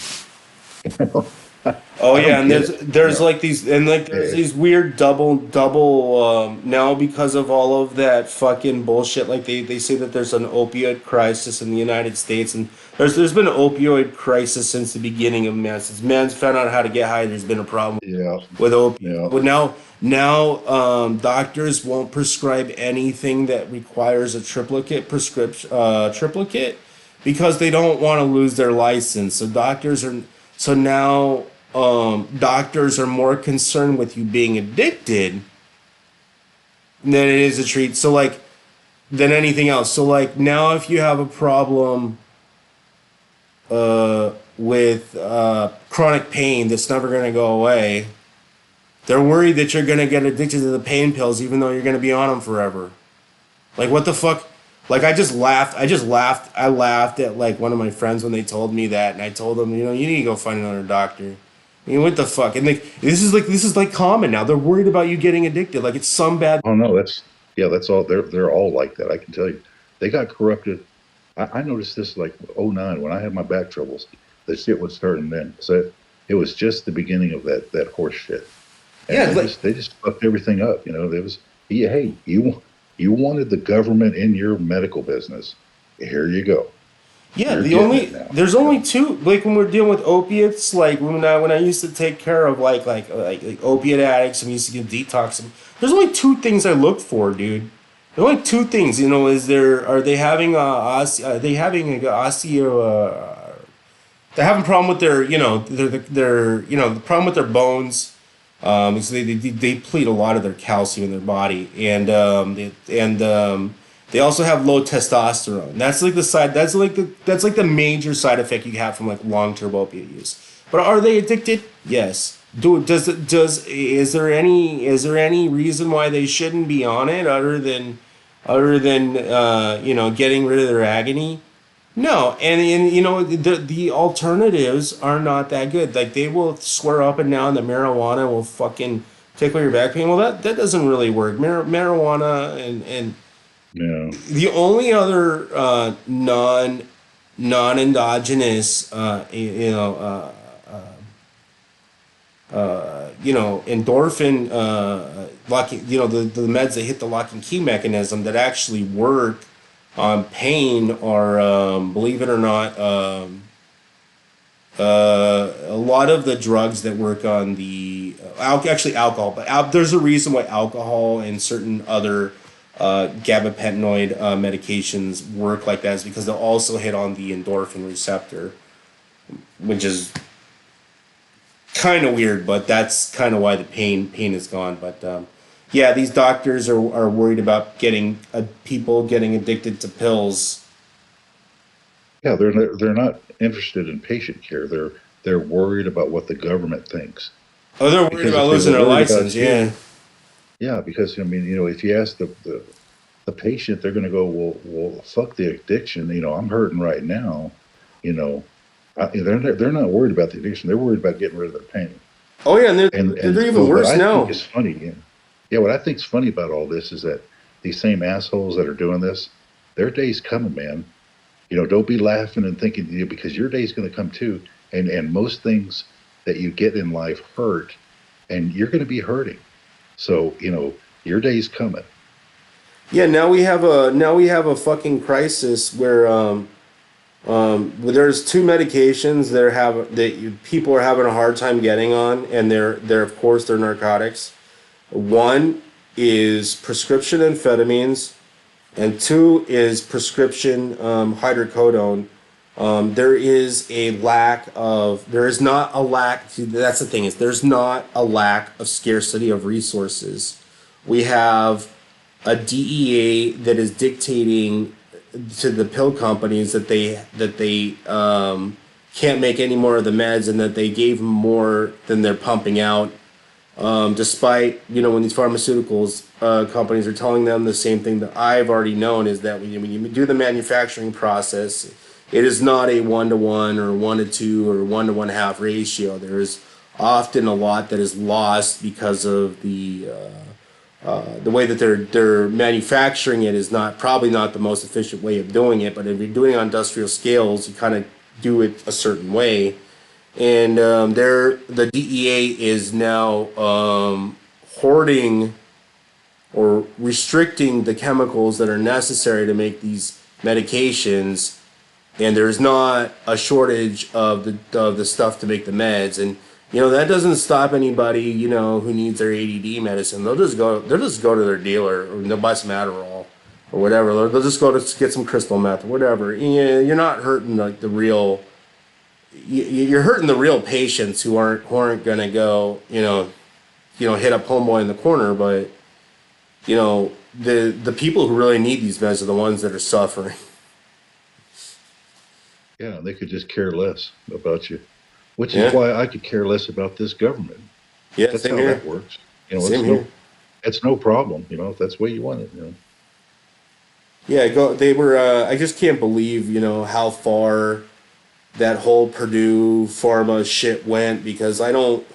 Oh I yeah, don't and get there's it. there's like these and like there's It, these weird double now because of all of that fucking bullshit. Like they say that there's an opioid crisis in the United States, and there's been an opioid crisis since the beginning of man. Since man's found out how to get high, there's been a problem yeah, with opiates. yeah. But now doctors won't prescribe anything that requires a triplicate because they don't want to lose their license. So now doctors are more concerned with you being addicted than it is a treat. So like than anything else. So like now if you have a problem with chronic pain that's never gonna go away, they're worried that you're gonna get addicted to the pain pills even though you're gonna be on them forever. Like what the fuck? Like I just laughed. I laughed at like one of my friends when they told me that, and I told them, you need to go find another doctor. I mean, what the fuck? And like this is like common now. They're worried about you getting addicted. Like it's some bad. Oh no, that's all. They're all like that. I can tell you, they got corrupted. I noticed this like '09 when I had my back troubles. The shit was starting then. So it was just the beginning of that horse shit, and Yeah, they like just fucked everything up. There was yeah, hey, you wanted the government in your medical business. Here you go. yeah. You're getting it now. There's only two. Like when we're dealing with opiates, like when I used to take care of like opiate addicts and we used to give detox. There's only two things I look for, dude. There's only two things. Are they having are they having a osteo they're having a problem with their the problem with their bones. So they deplete a lot of their calcium in their body, they also have low testosterone. That's like the major side effect you have from like long term opiate use. But are they addicted? Yes. Is there any reason why they shouldn't be on it other than getting rid of their agony? No, and the alternatives are not that good. Like they will swear up and down that marijuana will fucking tickle your back pain. Well, that doesn't really work. Marijuana and Yeah. the only other non endogenous endorphin, locking, the meds that hit the lock and key mechanism that actually work on pain are, believe it or not, a lot of the drugs that work on the actually alcohol, but there's a reason why alcohol and certain other gabapentinoid medications work like that is because they'll also hit on the endorphin receptor, which is kind of weird, but that's kind of why the pain is gone. But yeah, these doctors are worried about getting people getting addicted to pills. Yeah, they're not interested in patient care. They're worried about what the government thinks. Oh, they're worried Because about if they losing were their worried about license. Yeah. you, yeah, because I mean, if you ask the patient, they're going to go, well, fuck the addiction. I'm hurting right now. You know, they're not worried about the addiction. They're worried about getting rid of their pain. Oh yeah, and And they're even so what worse I think now. is funny, yeah, what I think is funny about all this is that these same assholes that are doing this, their day's coming, man. Don't be laughing and thinking, because your day's going to come too. And most things that you get in life hurt, and you're going to be hurting. So your day's coming. Yeah, now we have a fucking crisis where there's two medications people are having a hard time getting on, and they're of course they're narcotics. One is prescription amphetamines, and two is prescription hydrocodone. There is not a lack. That's the thing is there's not a lack of scarcity of resources. We have a DEA that is dictating to the pill companies that they can't make any more of the meds and that they gave them more than they're pumping out. Despite when these pharmaceuticals companies are telling them the same thing that I've already known is that when you do the manufacturing process, it is not a 1-to-1 or 1-to-2 or 1-to-1/2 ratio. There is often a lot that is lost because of the way that they're manufacturing it is probably not the most efficient way of doing it. But if you're doing it on industrial scales, you kind of do it a certain way. And the DEA is now hoarding or restricting the chemicals that are necessary to make these medications, and there's not a shortage of the stuff to make the meds. And that doesn't stop anybody who needs their ADD medicine. They'll just go to their dealer, or they'll buy some Adderall or whatever. They'll just go to get some crystal meth or whatever. You're not hurting like the real. You're hurting the real patients who aren't gonna go hit up homeboy in the corner. But the people who really need these meds are the ones that are suffering. Yeah, they could just care less about you, which is Yeah. why I could care less about this government. Yeah. That's Same how here. that works. Same here. It's no problem. If that's the way you want it. Yeah. Go. They were. I just can't believe how far that whole Purdue pharma shit went, because I don't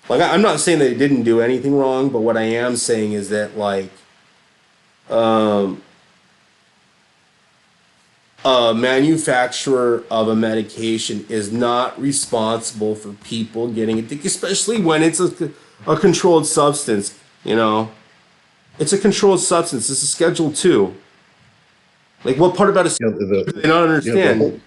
like. I'm not saying that it didn't do anything wrong, but what I am saying is that like um, a manufacturer of a medication is not responsible for people getting addicted, especially when it's a controlled substance. It's a controlled substance. It's a Schedule 2. Like, what part about a You know, Schedule 2 the, do they not the understand?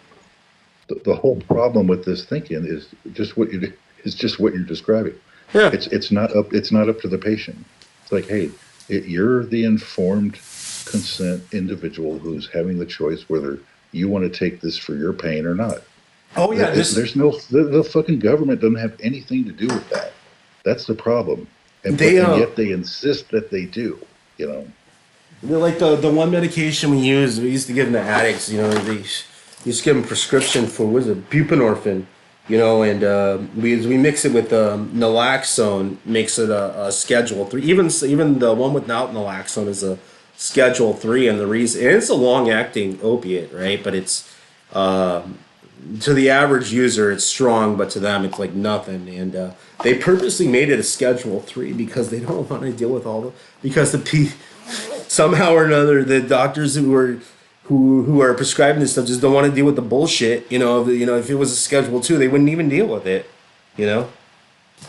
the whole problem with this thinking is just what you're describing. Yeah. It's not up to the patient. It's like, hey, you're the informed consent individual who's having the choice whether you want to take this for your pain or not. Oh yeah. There's no the fucking government doesn't have anything to do with that. That's the problem. They And yet they insist that they do. You know. They're like the one medication we used to give them to addicts. They used to give them prescription for, what is it, buprenorphine. And we mix it with naloxone, makes it a Schedule 3. Even the one without naloxone is a Schedule 3, and the reason, and it's a long acting opiate, right? But it's to the average user it's strong, but to them it's like nothing. And they purposely made it a Schedule 3 because they don't want to deal with because somehow or another the doctors who are prescribing this stuff just don't want to deal with the bullshit. If it was a Schedule 2, they wouldn't even deal with it. You know.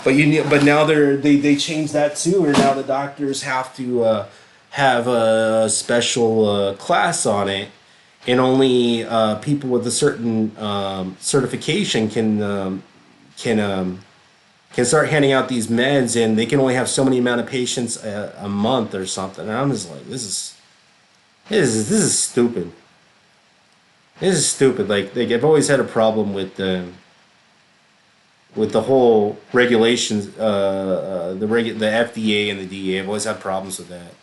But now they changed that too, and now the doctors have to have a special class on it, and only people with a certain certification can can start handing out these meds, and they can only have so many amount of patients a month or something. And I'm just like, this is stupid. This is stupid. Like I've always had a problem with the whole regulations, the FDA and the DEA. I've always had problems with that.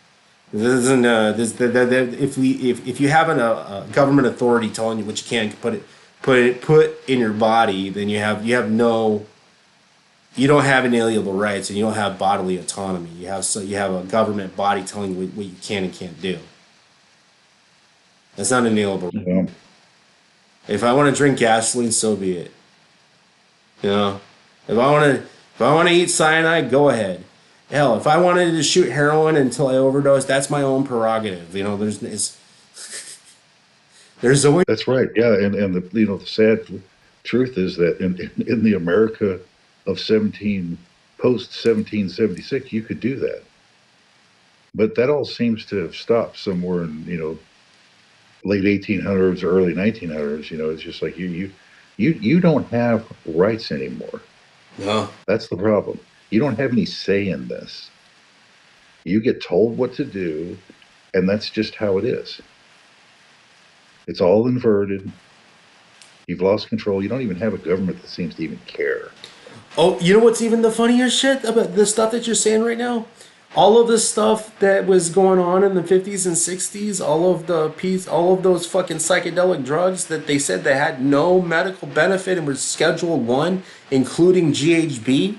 This isn't if you have a government authority telling you what you can put in your body, then you don't have inalienable rights, and you don't have bodily autonomy. You have a government body telling you what you can and can't do. That's not inalienable. Yeah, If I want to drink gasoline, so be it. You know, if I want to eat cyanide, go ahead. Hell, if I wanted to shoot heroin until I overdose, that's my own prerogative. You know, there's always that's right. Yeah, and the sad truth is that in the America of 1776, you could do that, but that all seems to have stopped somewhere in late 1800s or early 1900s. It's just like you don't have rights anymore. no. That's the problem. You don't have any say in this. You get told what to do, and that's just how it is. It's all inverted. You've lost control. You don't even have a government that seems to even care. Oh, you know what's even the funnier shit about the stuff that you're saying right now? All of the stuff that was going on in the 50s and 60s, all of those fucking psychedelic drugs that they said they had no medical benefit and were Schedule 1, including GHB.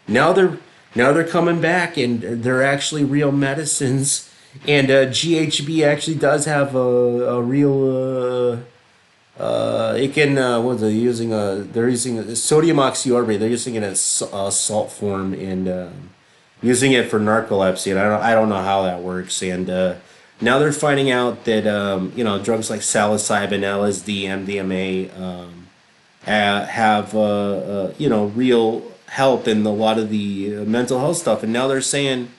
Now they're now they're coming back, and they're actually real medicines. And GHB actually does have a real it can what are they using? They're using sodium oxysorbate. They're using it as salt form, and using it for narcolepsy. And I don't know how that works. And now they're finding out that drugs like psilocybin, LSD, MDMA have real help in a lot of the mental health stuff. And now they're saying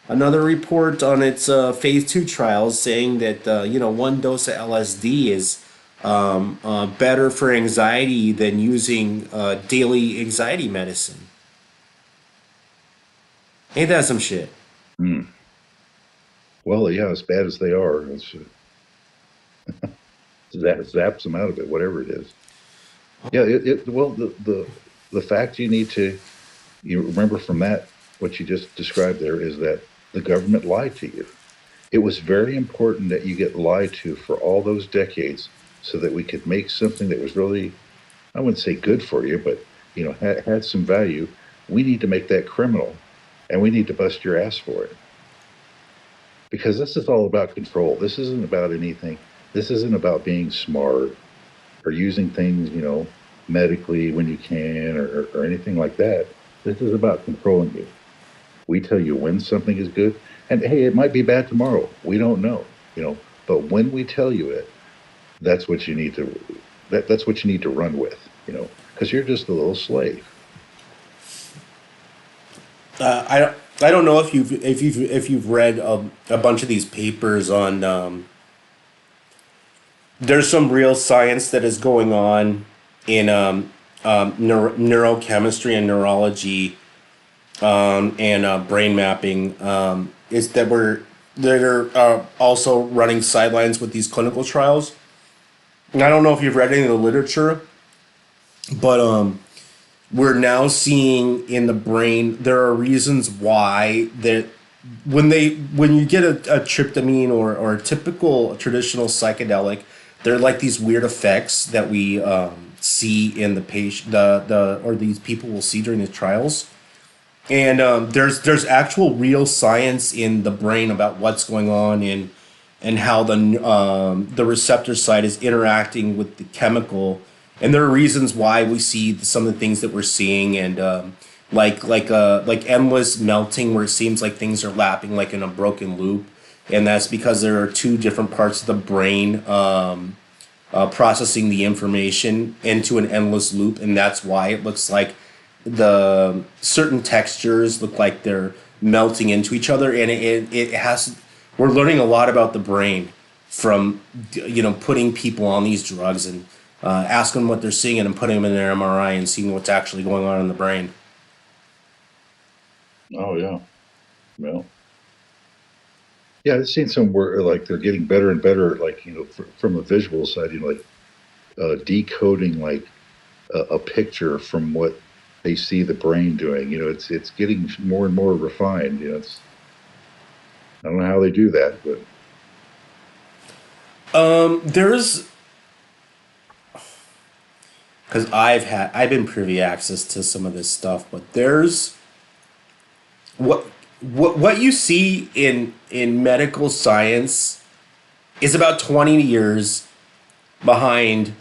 another report on its phase 2 trials saying that one dose of LSD is better for anxiety than using daily anxiety medicine. Ain't that some shit? Hmm. Well, yeah, as bad as they are, that zaps them out of it, whatever it is. Yeah, well, the fact you remember from that, what you just described there, is that the government lied to you. It was very important that you get lied to for all those decades so that we could make something that was really, I wouldn't say good for you, but had some value. We need to make that criminal, and we need to bust your ass for it, because this is all about control. This isn't about anything. This isn't about being smart or using things, medically when you can, or anything like that. This is about controlling you. We tell you when something is good, and hey, it might be bad tomorrow. We don't know, but when we tell you it, that's what you need to that's what you need to run with, because you're just a little slave. I don't know if you've read a bunch of these papers on. There's some real science that is going on in neurochemistry and neurology, and brain mapping. Is that they're also running sidelines with these clinical trials. And I don't know if you've read any of the literature, but we're now seeing in the brain there are reasons why that when you get a tryptamine or a typical traditional psychedelic, they're like these weird effects that we see in the patient or these people will see during the trials. And there's actual real science in the brain about what's going on, and how the receptor side is interacting with the chemical, and there are reasons why we see some of the things that we're seeing, and like endless melting, where it seems like things are lapping like in a broken loop, and that's because there are two different parts of the brain processing the information into an endless loop, and that's why it looks like the certain textures look like they're melting into each other, and it has. We're learning a lot about the brain from putting people on these drugs and asking them what they're seeing and putting them in an MRI and seeing what's actually going on in the brain. Oh yeah. Well, yeah, I've seen some where like they're getting better and better, like from the visual side, like decoding like a picture from what they see the brain doing. It's getting more and more refined. It's I don't know how they do that, but There's because I've been privy access to some of this stuff, but there's what what you see in medical science is about 20 years behind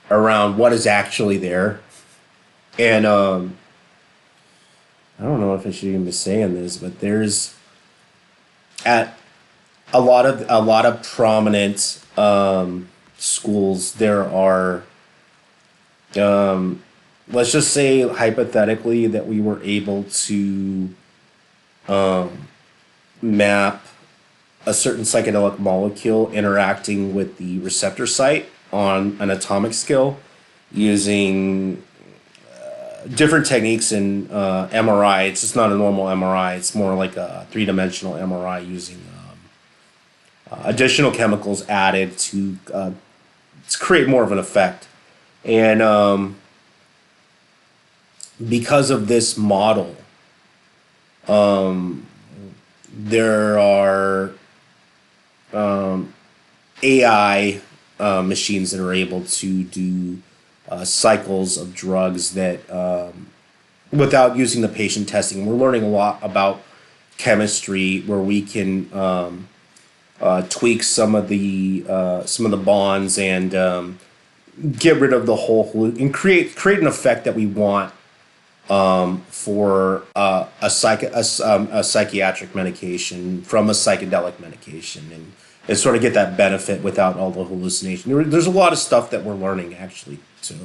around what is actually there. And I don't know if I should even be saying this, but there's at a lot of prominent schools there are let's just say hypothetically that we were able to map a certain psychedelic molecule interacting with the receptor site on an atomic scale using different techniques in MRI. It's just not a normal MRI. It's more like a three-dimensional MRI using additional chemicals added to create more of an effect. And because of this model, there are AI machines that are able to do cycles of drugs that without using the patient testing. We're learning a lot about chemistry where we can tweak some of the bonds and get rid of the whole and create an effect that we want for a psychiatric medication from a psychedelic medication and sort of get that benefit without all the hallucination. There's a lot of stuff that we're learning actually too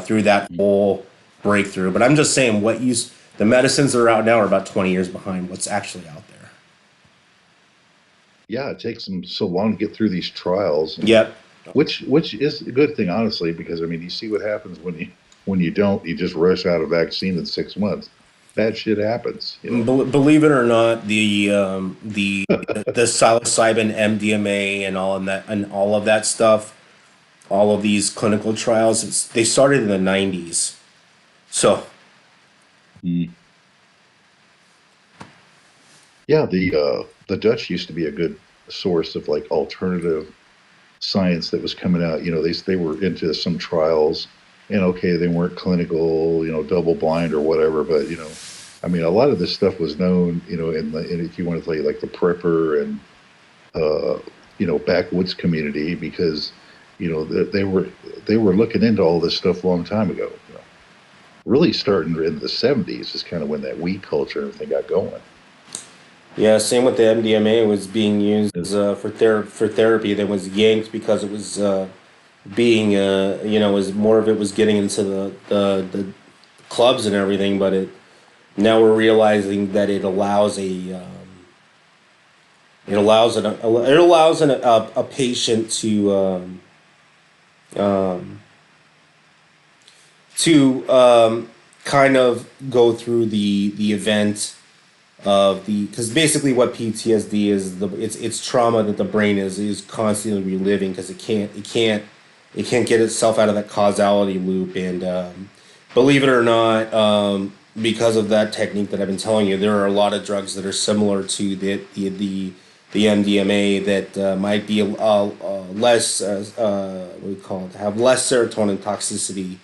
through that whole breakthrough. But I'm just saying the medicines that are out now are about 20 years behind what's actually out there. yeah, it takes them so long to get through these trials, and Yep. which is a good thing, honestly, because I mean, you see what happens when you don't, you just rush out a vaccine in 6 months. Bad shit happens. Believe it or not, the psilocybin, MDMA, and all of that stuff, all of these clinical trials, they started in the '90s. So Mm. Yeah, the Dutch used to be a good source of like alternative science that was coming out. They were into some trials, and okay, they weren't clinical, double blind or whatever, but I mean, a lot of this stuff was known, in if you want to say like the prepper and uh, backwoods community, because they were looking into all this stuff a long time ago. Really starting in the '70s is kind of when that weed culture and everything got going. yeah, same with the MDMA was being used for therapy. That was yanked because it was being was more of it was getting into the clubs and everything. But now we're realizing that it allows a patient to kind of go through the event of the because basically what PTSD is it's trauma that the brain is constantly reliving because it can't get itself out of that causality loop. And believe it or not, because of that technique that I've been telling you, there are a lot of drugs that are similar to the MDMA that might be less what do you call it, have less serotonin toxicity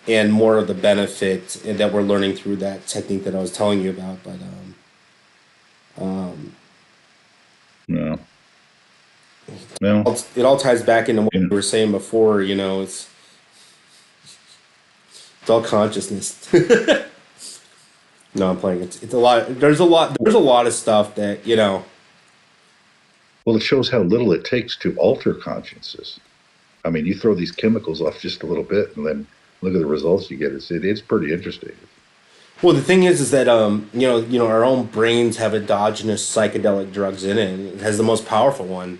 and more of the benefit that we're learning through that technique that I was telling you about. But Yeah. Well, it all ties back into what you know, we were saying before. It's all consciousness. No, I'm playing. It's a lot. There's a lot of stuff that well, it shows how little it takes to alter consciousness. I mean, you throw these chemicals off just a little bit, and then look at the results you get. It's pretty interesting. Well, the thing is that our own brains have endogenous psychedelic drugs in it. And it has the most powerful one,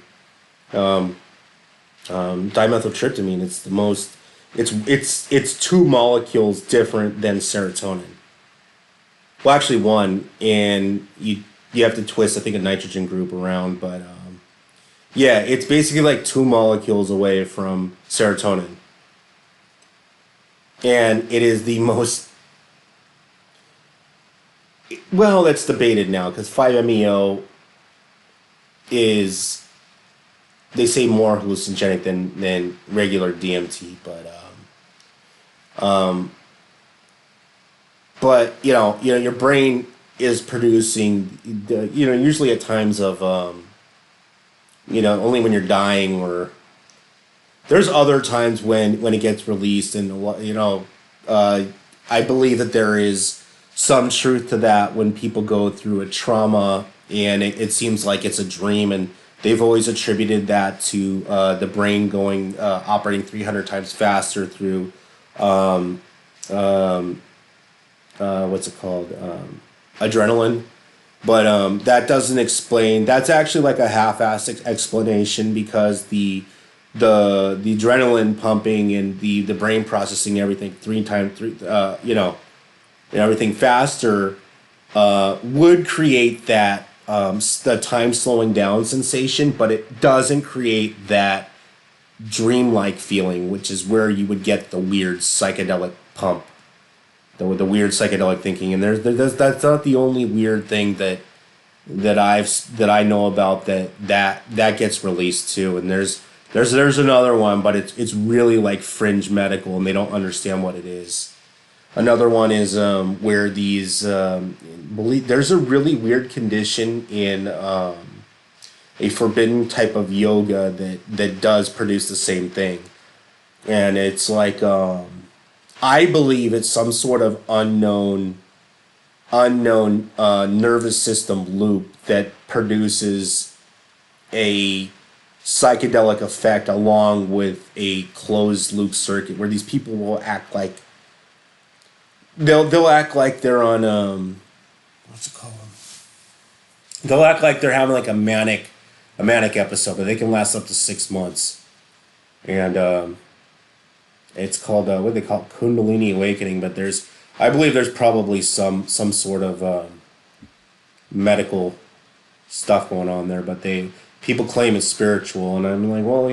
dimethyltryptamine. It's the most. It's two molecules different than serotonin. Well, actually, one, and you have to twist, I think, a nitrogen group around, but yeah, it's basically like two molecules away from serotonin, and it is the most. Well, that's debated now because 5-MeO is, they say, more hallucinogenic than regular DMT, but your brain is producing usually at times of only when you're dying, or there's other times when it gets released, and I believe that there is some truth to that when people go through a trauma and it seems like it's a dream, and they've always attributed that to the brain going operating 300 times faster through what's it called, adrenaline. But that doesn't explain. That's actually like a half-assed explanation, because the adrenaline pumping and the brain processing everything and everything faster would create that the time slowing down sensation, but it doesn't create that dreamlike feeling, which is where you would get the weird psychedelic pump, the weird psychedelic thinking. And there's that's not the only weird thing that I know about that gets released too. And there's another one, but it's really like fringe medical, and they don't understand what it is. Another one is where these believe there's a really weird condition in a forbidden type of yoga that does produce the same thing, and it's like I believe it's some sort of unknown nervous system loop that produces a psychedelic effect along with a closed loop circuit, where these people will act like they'll act like they're on what's it called? They'll act like they're having like a manic episode, but they can last up to 6 months, and it's called what do they call it? Kundalini awakening. But I believe there's probably some sort of medical stuff going on there, but people claim it's spiritual, and I'm like, well,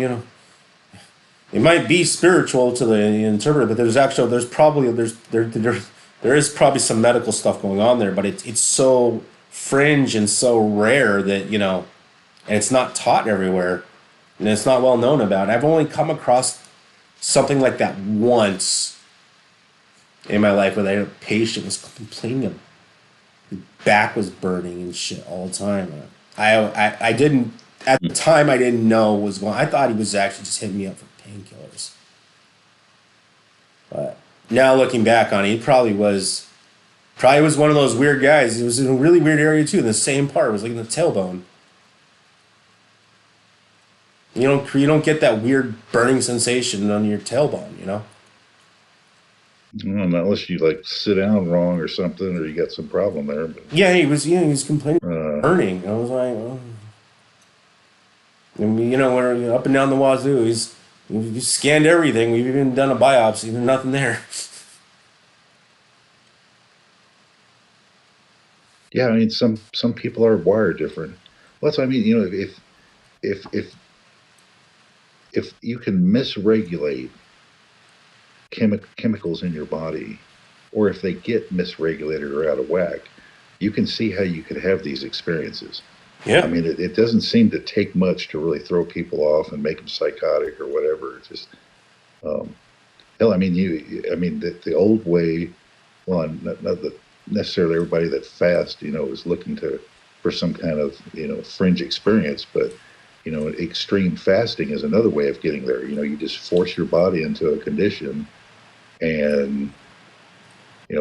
it might be spiritual to the interpreter, but there is probably some medical stuff going on there, but it's so fringe and so rare that and it's not taught everywhere, and it's not well known about. I've only come across something like that once in my life, where a patient was complaining of his back was burning and shit all the time. I didn't at the time, I didn't know what was going. I thought he was actually just hitting me up for painkillers. But now looking back on it, he probably was one of those weird guys. It was in a really weird area too. In the same part, it was like in the tailbone. You don't get that weird burning sensation on your tailbone. Well, unless you like sit down wrong or something, or you got some problem there. But Yeah, he was complaining about uh, burning. I was like, oh. And we're up and down the wazoo. We've scanned everything. We've even done a biopsy. There's nothing there. yeah, I mean, some people are wired different. Well, that's what I mean. If if you can misregulate chemicals in your body, or if they get misregulated or out of whack, you can see how you could have these experiences. I Yeah. mean, it doesn't seem to take much to really throw people off and make them psychotic or whatever. It's just, um, hell, I mean, I mean, the old way, well, not that necessarily everybody that fast, is looking for some kind of, fringe experience, but, extreme fasting is another way of getting there. You just force your body into a condition and,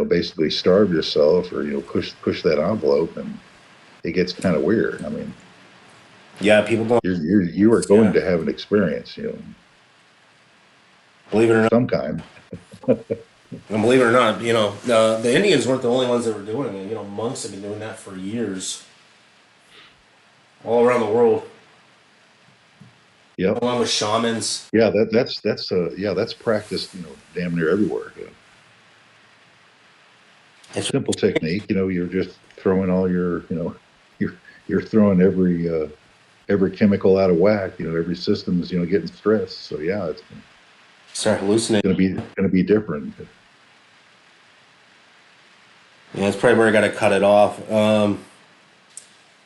basically starve yourself, or, push that envelope, and it gets kind of weird. I mean, Yeah, people going. you are going Yeah, to have an experience, believe it or not. some kind. And believe it or not, the Indians weren't the only ones that were doing it. Monks have been doing that for years, all around the world, Yep. along with shamans. Yeah, that's practiced, damn near everywhere. Yeah. It's Simple technique, you're just throwing all you're you're throwing every chemical out of whack. Every system's getting stressed. So yeah, it's start hallucinating. gonna be different. Yeah, that's probably where I got to cut it off.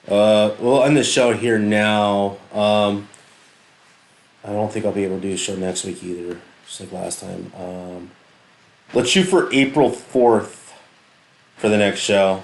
We'll end the show here now. I don't think I'll be able to do a show next week either, just like last time. Let's shoot for April 4th for the next show.